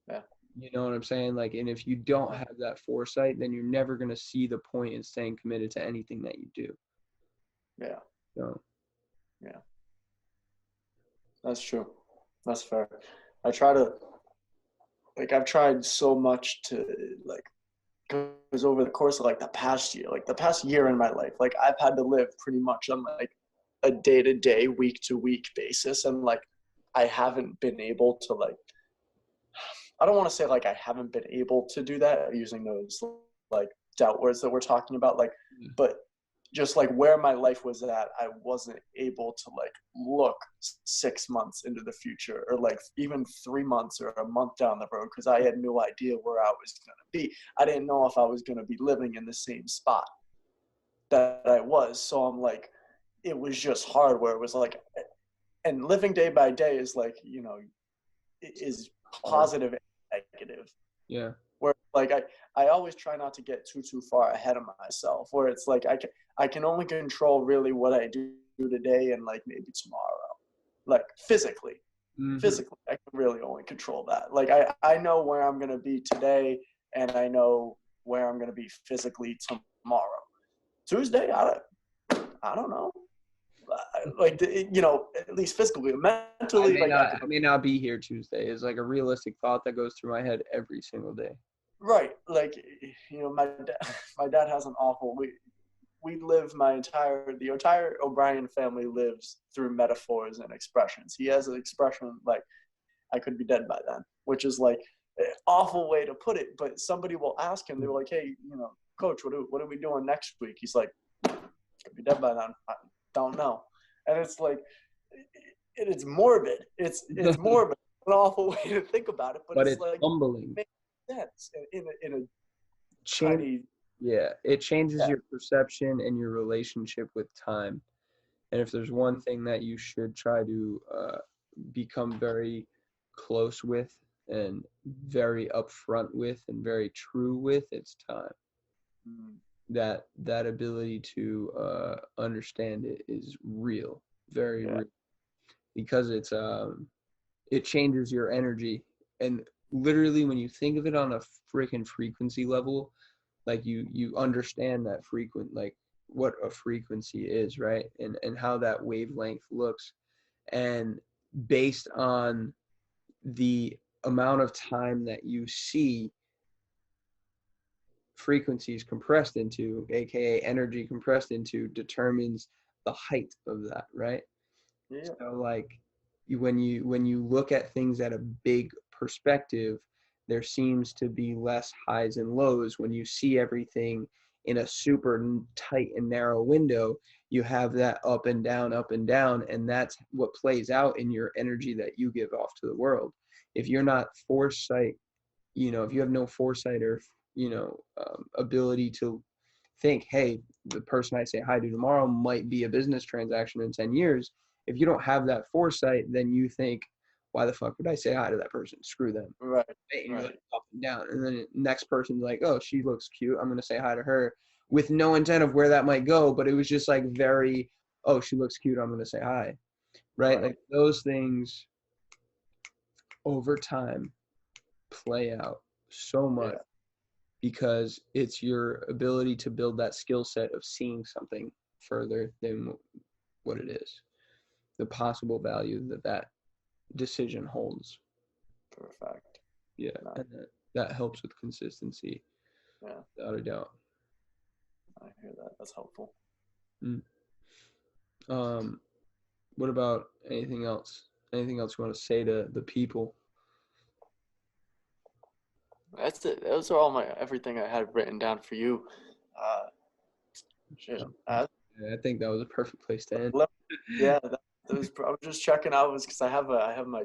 Yeah. You know what I'm saying? Like, and if you don't have that foresight, then you're never going to see the point in staying committed to anything that you do. Yeah. So. Yeah. That's true. That's fair. I've tried so much to like, because over the course of like the past year in my life, like I've had to live pretty much on like a day-to-day, week-to-week basis. And like, I haven't been able to like, I don't want to say like I haven't been able to do that using those like doubt words that we're talking about, like, but just like where my life was at, I wasn't able to like look 6 months into the future or like even 3 months or a month down the road because I had no idea where I was going to be. I didn't know if I was going to be living in the same spot that I was. So I'm like, it was just hard where it was like, and living day by day is like, you know, is positive and negative. Yeah. Where like I always try not to get too far ahead of myself, where it's like I can only control really what I do today and like maybe tomorrow, like physically. Physically, I can really only control that. Like I know where I'm gonna be today, and I know where I'm gonna be physically tomorrow. Tuesday, I don't know. Like you know, at least physically, mentally, I may not be here Tuesday is like a realistic thought that goes through my head every single day. Right, like, you know, my dad has an awful. We live the entire OBrien family lives through metaphors and expressions. He has an expression like, "I could be dead by then," which is like an awful way to put it. But somebody will ask him, they're like, "Hey, you know, coach, what are we doing next week?" He's like, "Could be dead by then. I don't know," and it's like, it's morbid. It's morbid. An awful way to think about it, but it's like humbling. Sense in a tiny, it changes your perception and your relationship with time. And if there's one thing that you should try to become very close with and very upfront with and very true with, it's time. That ability to understand it is real, very real, because it changes your energy. And literally when you think of it on a freaking frequency level, like you understand that like what a frequency is, right? And how that wavelength looks. And based on the amount of time that you see frequencies compressed into, aka energy compressed into, determines the height of that, right? Yeah. So like when you look at things at a big perspective, there seems to be less highs and lows. When you see everything in a super tight and narrow window, you have that up and down, and that's what plays out in your energy that you give off to the world. If you're not foresight, if you have no foresight or ability to think, hey, the person I say hi to tomorrow might be a business transaction in 10 years. If you don't have that foresight, then you think, why the fuck would I say hi to that person? Screw them. Right. And you're Right. like up and down. And then the next person's like, oh, she looks cute, I'm going to say hi to her, with no intent of where that might go. But it was just like very, oh, she looks cute, I'm going to say hi. Right? Like those things over time play out so much. Yeah. Because it's your ability to build that skill set of seeing something further than what it is, the possible value that decision holds. Perfect. Yeah, No. and that helps with consistency. Yeah. Without a doubt. I hear that. That's helpful. What about anything else? Anything else you want to say to the people? That's it. Those are all everything I had written down for you. Shit. I think that was a perfect place to end. Yeah, I was just checking out because I have my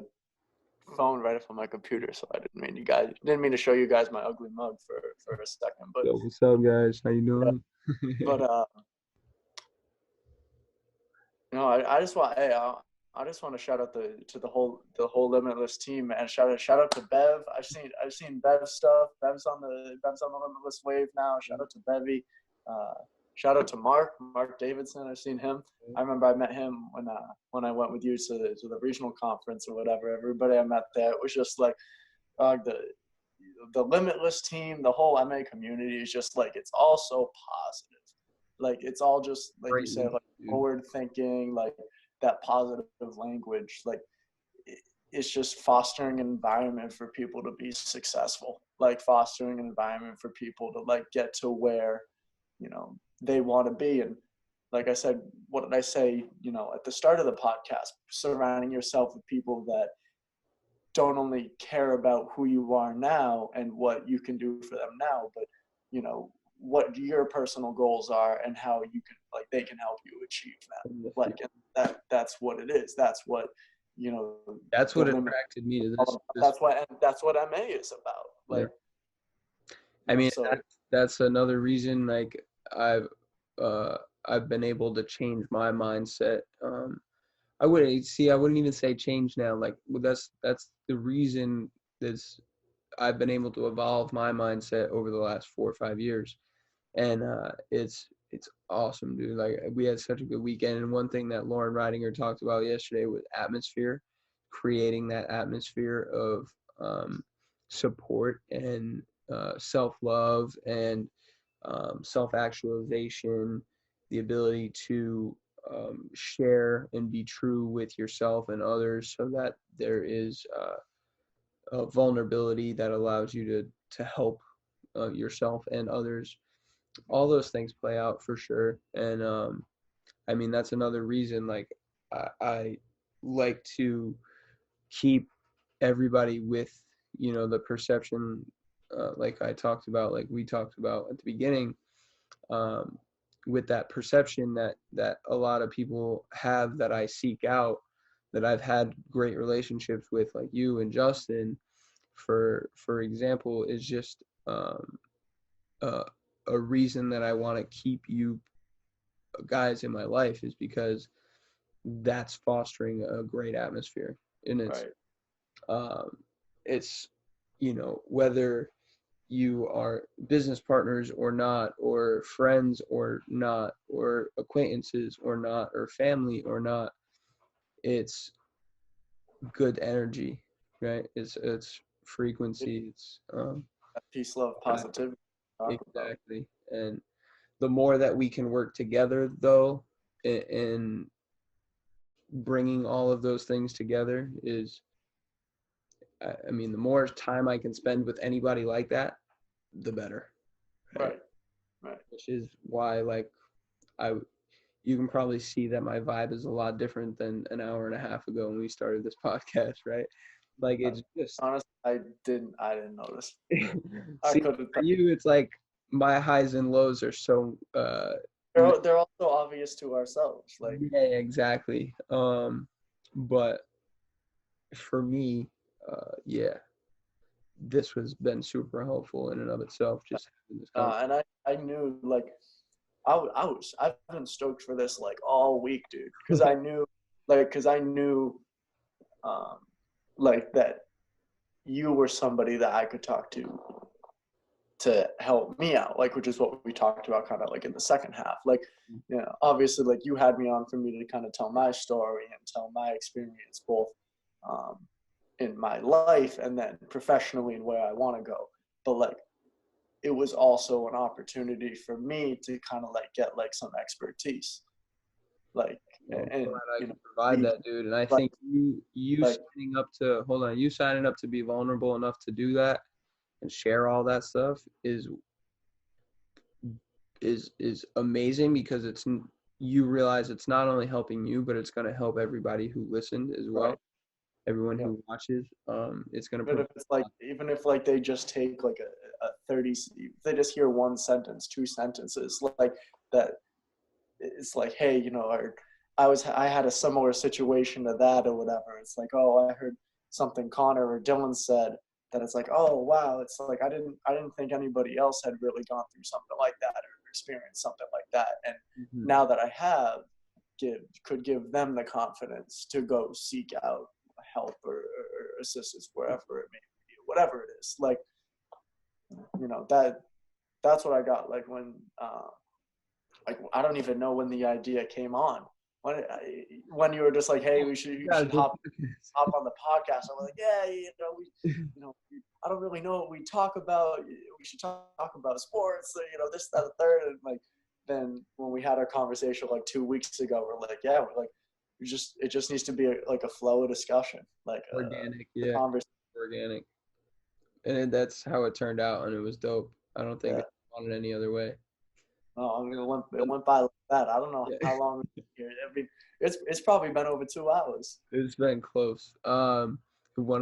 phone right up on my computer, so I didn't mean to show you guys my ugly mug for a second, but Yo, what's up, guys? How you doing? yeah, but no, I just want I just want to shout out to the whole Limitless team, and shout out to Bev. I've seen Bev's stuff. Bev's on the Limitless wave now. Shout out to Bevy. Shout out to Mark Davidson. I've seen him. I remember I met him when I went with you to the regional conference or whatever. Everybody I met there, it was just like the Limitless team, the whole MA community is just like, it's all so positive. Like it's all just like you said, like forward thinking, like that positive language. Like it's just fostering an environment for people to be successful. Like fostering an environment for people to like get to where they want to be. And like I said, what did I say, at the start of the podcast, surrounding yourself with people that don't only care about who you are now and what you can do for them now, but what your personal goals are and how you can, like, they can help you achieve that. Like, and that's what it is. That's what that's what attracted me to this. That's what MA is about. Like, I mean, that's another reason, like, I've been able to change my mindset. I wouldn't even say change now. Like, that's the reason I've been able to evolve my mindset over the last 4 or 5 years. And it's awesome, dude. Like, we had such a good weekend. And one thing that Lauren Ridinger talked about yesterday was atmosphere, creating that atmosphere of support and self-love and self-actualization, the ability to share and be true with yourself and others, so that there is a vulnerability that allows you to help yourself and others. All those things play out for sure. And I mean, that's another reason, like, I like to keep everybody with the perception, like we talked about at the beginning, with that perception that a lot of people have, that I seek out, that I've had great relationships with, like you and Justin, for example, is just a reason that I want to keep you guys in my life, is because that's fostering a great atmosphere. And it's whether you are business partners or not, or friends or not, or acquaintances or not, or family or not, it's good energy, right? It's frequency. It's peace, love, positivity. Exactly. And the more that we can work together, though, in bringing all of those things together, is, I mean, the more time I can spend with anybody like that, the better. Right. Which is why, like, you can probably see that my vibe is a lot different than an hour and a half ago when we started this podcast, right? Like, it's just Honestly, I didn't notice. I see, couldn't. for you, it's like my highs and lows are so They're also obvious to ourselves. Like, yeah, exactly. But for me, yeah, this has been super helpful in and of itself. Just having this conversation. and I knew, like, I've been stoked for this like all week, dude, because I knew, um, like that you were somebody that I could talk to help me out, like, which is what we talked about kind of like in the second half. Like, you know, obviously, like, you had me on for me to kind of tell my story and tell my experience, both in my life and then professionally and where I want to go. But like, it was also an opportunity for me to kind of like get like some expertise, like, Well, I'm and glad I you can know, provide that, dude. And I like, think you like signing up to you signing up to be vulnerable enough to do that and share all that stuff is amazing, because you realize it's not only helping you, but it's going to help everybody who listened as well. right, Everyone yeah. who watches, it's going to Even if it's like, even if like they just take like a 30, if they just hear one sentence, two sentences, like that, it's like, hey, you know, or I had a similar situation to that or whatever. It's like, oh, I heard something Connor or Dylan said, that it's like, oh wow, it's like I didn't think anybody else had really gone through something like that or experienced something like that. And now that I have, could give them the confidence to go seek out help or assistance wherever it may be, whatever it is. Like, you know, that's what I got. Like, when like, I don't even know when the idea came on. When you were just like, hey, you should hop on the podcast. I'm like, yeah, you know, I don't really know what we talk about. We should talk about sports, you know, this, that, and third. And like, then when we had our conversation like 2 weeks ago, we're like, yeah, we're like, it just needs to be like a flow of discussion, like organic, a conversation. organic, and that's how it turned out, and it was dope. I don't think Yeah. it's gone any other way. No, I mean, it went by like that. I don't know how long. I mean, it's probably been over 2 hours. It's been close. One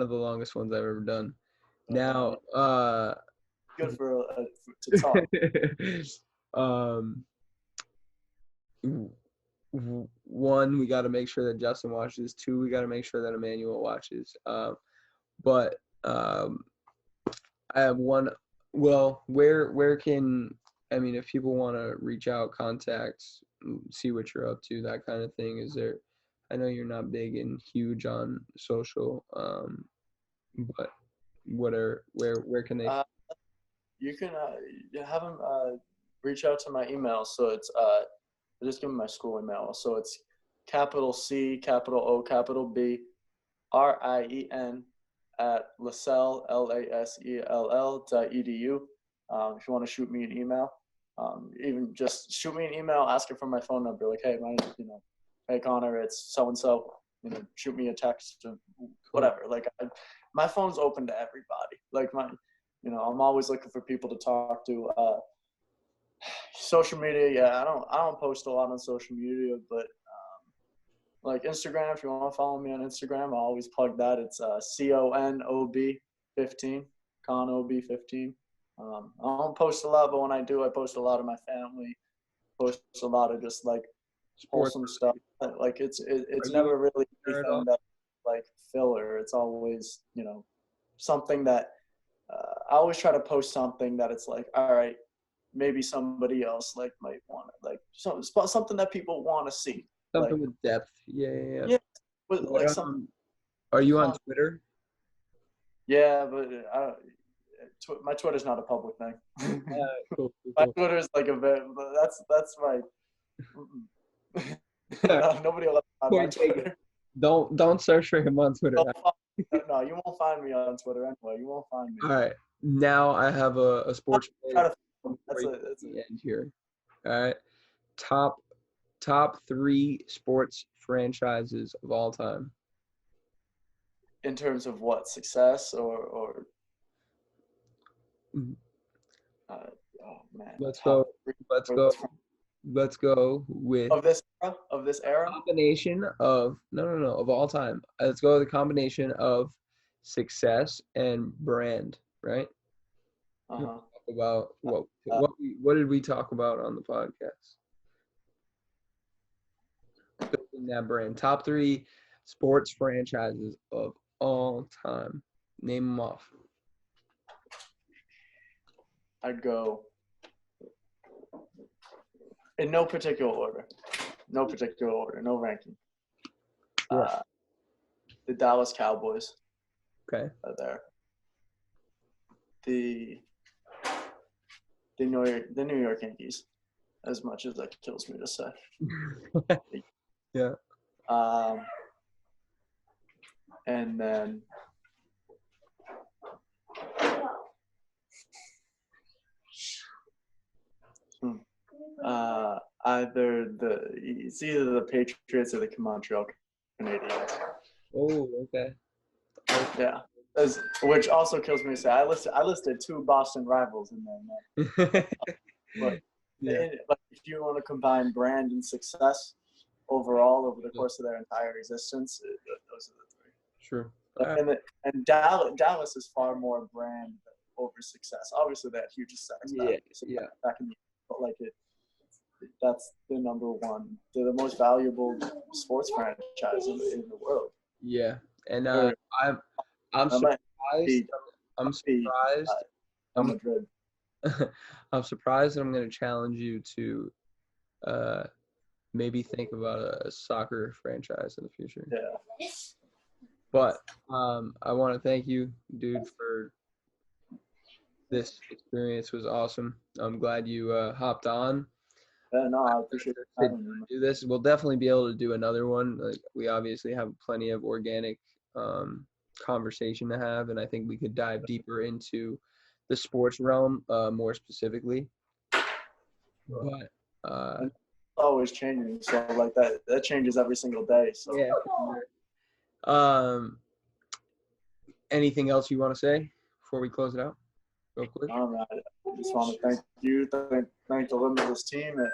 of the longest ones I've ever done. Now, Good for to talk. One, we got to make sure that Justin watches. Two, we got to make sure that Emmanuel watches. But I have one. Well, where can, I mean, if people want to reach out, contact, see what you're up to, that kind of thing. Is there? I know you're not big and huge on social, but where can they? You can have them reach out to my email. So it's just give them my school email. So it's capital C, capital O, capital B, RIEN at LaSalle, LASELL.edu. If you want to shoot me an email, even just shoot me an email asking for my phone number. Like, hey, hey Connor, it's so and so. You know, shoot me a text, whatever. Like, my phone's open to everybody. Like, I'm always looking for people to talk to. Social media, yeah, I don't post a lot on social media, but like Instagram, if you want to follow me on Instagram, I'll always plug that. It's CONOB15, CONOB15. I don't post a lot, but when I do, I post a lot of my family, post a lot of just like wholesome stuff. Like, it's never really anything that like filler. It's always, you know, something that I always try to post something that it's like, all right, maybe somebody else like might want it, like something that people want to see. Something like, with depth. Yeah. Yeah, but like something. Are you on Twitter? Yeah, but my Twitter's not a public thing. Cool. My Twitter is like a bit. That's my. Nobody will on my Twitter. Don't search for him on Twitter. No, you won't find me on Twitter anyway. You won't find me. All right. Now I have a sports. That's the end here. All right. Top 3 sports franchises of all time. In terms of what, success or oh Man, Let's top go. three Let's sports go. Let's go with of this era. combination of no of all time. Let's go with a combination of success and brand, right? Uh-huh. About Uh, what did we talk about on the podcast? Building that brand. Top 3 sports franchises of all time. Name them off. I'd go in no particular order. No particular order. No ranking. Sure. The Dallas Cowboys Okay. are there. The New York Yankees, as much as that kills me to say. Yeah. And then it's either the Patriots or the Montreal Canadiens. Oh, okay. Yeah. Which also kills me to say. I listed 2 Boston rivals in there, man. But Yeah. if you want to combine brand and success overall over the course of their entire existence, those are the 3. Sure. And Dallas is far more brand over success. Obviously, they had huge success back in the, but like that's the number one. They're the most valuable sports franchise in the world. Yeah, and I'm surprised. I'm surprised. Madrid. I'm surprised that I'm going to challenge you to maybe think about a soccer franchise in the future. Yeah. But I want to thank you, dude, for this experience. Was awesome. I'm glad you hopped on. No, I appreciate having me. Do this. We'll definitely be able to do another one. Like, we obviously have plenty of organic conversation to have, and I think we could dive deeper into the sports realm more specifically. But it's always changing, so like that changes every single day. So yeah. Anything else you want to say before we close it out, real quick? All right. I just want to thank you, thank the Limitless team, and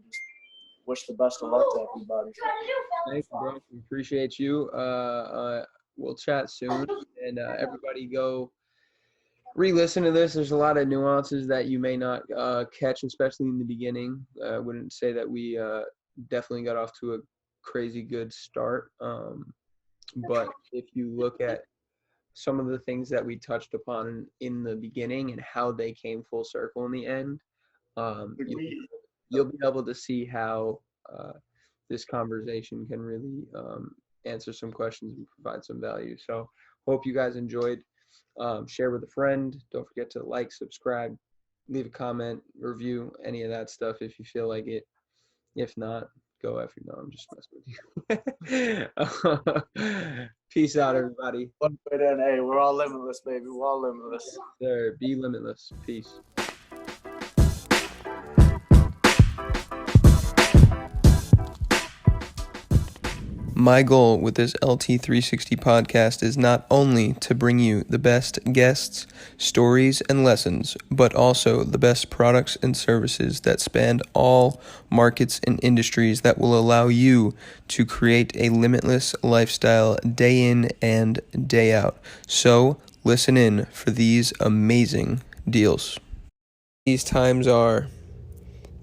just wish the best of luck to everybody. Thanks, bro. We appreciate you. We'll chat soon, and everybody go re-listen to this. There's a lot of nuances that you may not catch, especially in the beginning. I wouldn't say that we definitely got off to a crazy good start, but if you look at some of the things that we touched upon in the beginning and how they came full circle in the end, you'll be able to see how this conversation can really answer some questions and provide some value. So hope you guys enjoyed. Share with a friend. Don't forget to like, subscribe, leave a comment, review, any of that stuff if you feel like it. If not, go after. No, I'm just messing with you. Peace out, everybody. Hey, we're all limitless, baby. We're all limitless. There, be limitless. Peace. My goal with this LT360 podcast is not only to bring you the best guests, stories, and lessons, but also the best products and services that span all markets and industries that will allow you to create a limitless lifestyle day in and day out. So listen in for these amazing deals. These times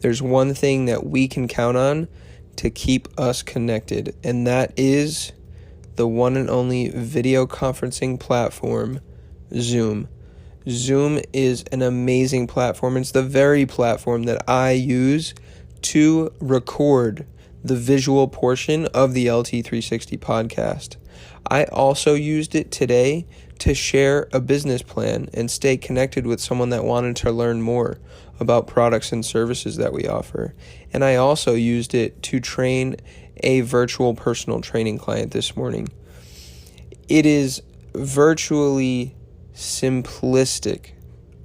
there's one thing that we can count on to keep us connected, and that is the one and only video conferencing platform, Zoom. Zoom is an amazing platform. It's the very platform that I use to record the visual portion of the LT360 podcast. I also used it today to share a business plan and stay connected with someone that wanted to learn more about products and services that we offer. And I also used it to train a virtual personal training client this morning. It is virtually simplistic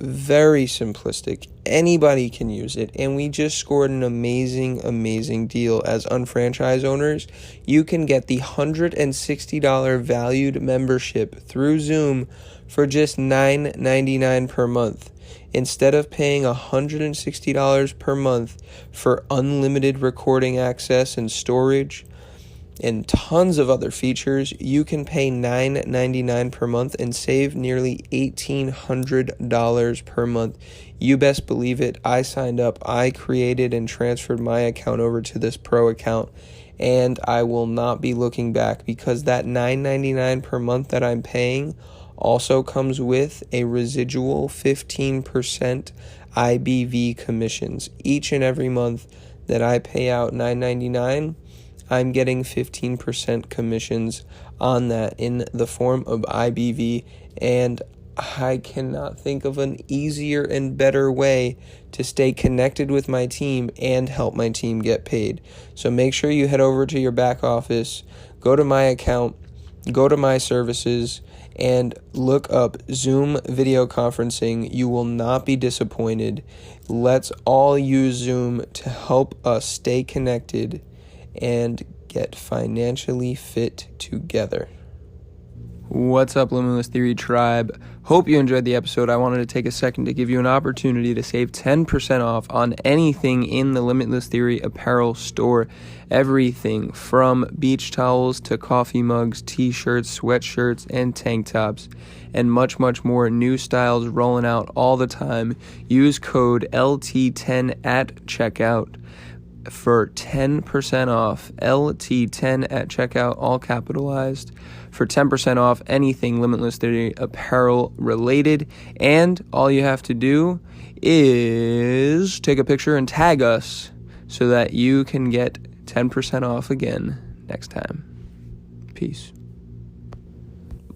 very simplistic. Anybody can use it, and we just scored an amazing deal. As unfranchised owners, you can get the $160 valued membership through Zoom for just $9.99 per month. Instead of paying $160 per month for unlimited recording access and storage and tons of other features, you can pay $9.99 per month and save nearly $1,800 per month. You best believe it. I signed up. I created and transferred my account over to this pro account, and I will not be looking back, because that $9.99 per month that I'm paying also comes with a residual 15% IBV commissions. Each and every month that I pay out $9.99, I'm getting 15% commissions on that in the form of IBV, and I cannot think of an easier and better way to stay connected with my team and help my team get paid. So make sure you head over to your back office, go to my account, go to my services, and look up Zoom video conferencing. You will not be disappointed. Let's all use Zoom to help us stay connected and get financially fit together. What's up, Limitless Theory Tribe? Hope you enjoyed the episode. I wanted to take a second to give you an opportunity to save 10% off on anything in the Limitless Theory apparel store. Everything from beach towels to coffee mugs, t-shirts, sweatshirts, and tank tops, and much more. New styles rolling out all the time. Use code LT10 at checkout for 10% off. LT10 at checkout, all capitalized, for 10% off anything Limitless Theory apparel related. And all you have to do is take a picture and tag us so that you can get 10% off again next time. Peace.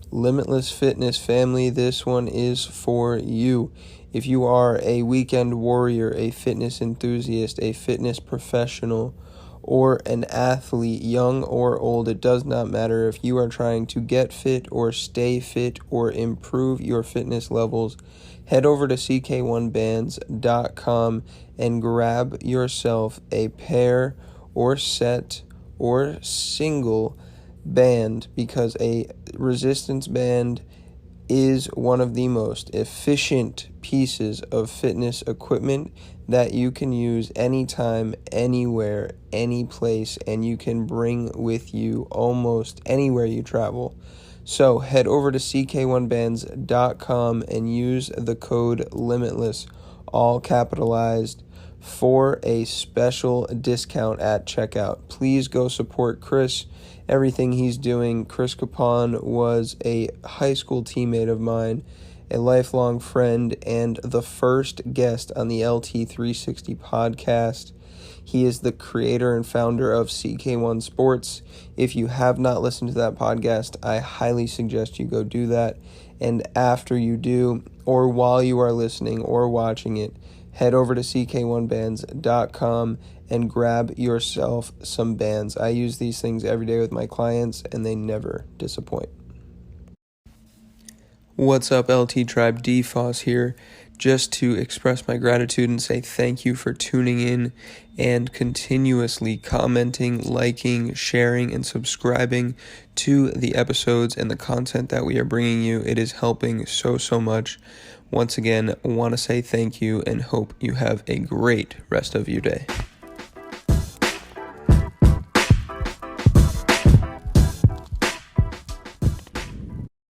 Limitless Fitness family, this one is for you. If you are a weekend warrior, a fitness enthusiast, a fitness professional, or an athlete, young or old, it does not matter. If you are trying to get fit or stay fit or improve your fitness levels, head over to ck1bands.com and grab yourself a pair or set or single band, because a resistance band is one of the most efficient pieces of fitness equipment that you can use anytime, anywhere, any place, and you can bring with you almost anywhere you travel. So head over to ck1bands.com and use the code LIMITLESS, all capitalized, for a special discount at checkout. Please go support Chris, everything he's doing. Chris Capon was a high school teammate of mine, a lifelong friend, and the first guest on the LT360 Podcast. He is the creator and founder of CK1 Sports. If you have not listened to that podcast, I highly suggest you go do that. And after you do, or while you are listening or watching it, head over to ck1bands.com and grab yourself some bands. I use these things every day with my clients, and they never disappoint. What's up, LT Tribe? DFOS here, just to express my gratitude and say thank you for tuning in and continuously commenting, liking, sharing, and subscribing to the episodes and the content that we are bringing you. It is helping so much. Once again, I want to say thank you and hope you have a great rest of your day.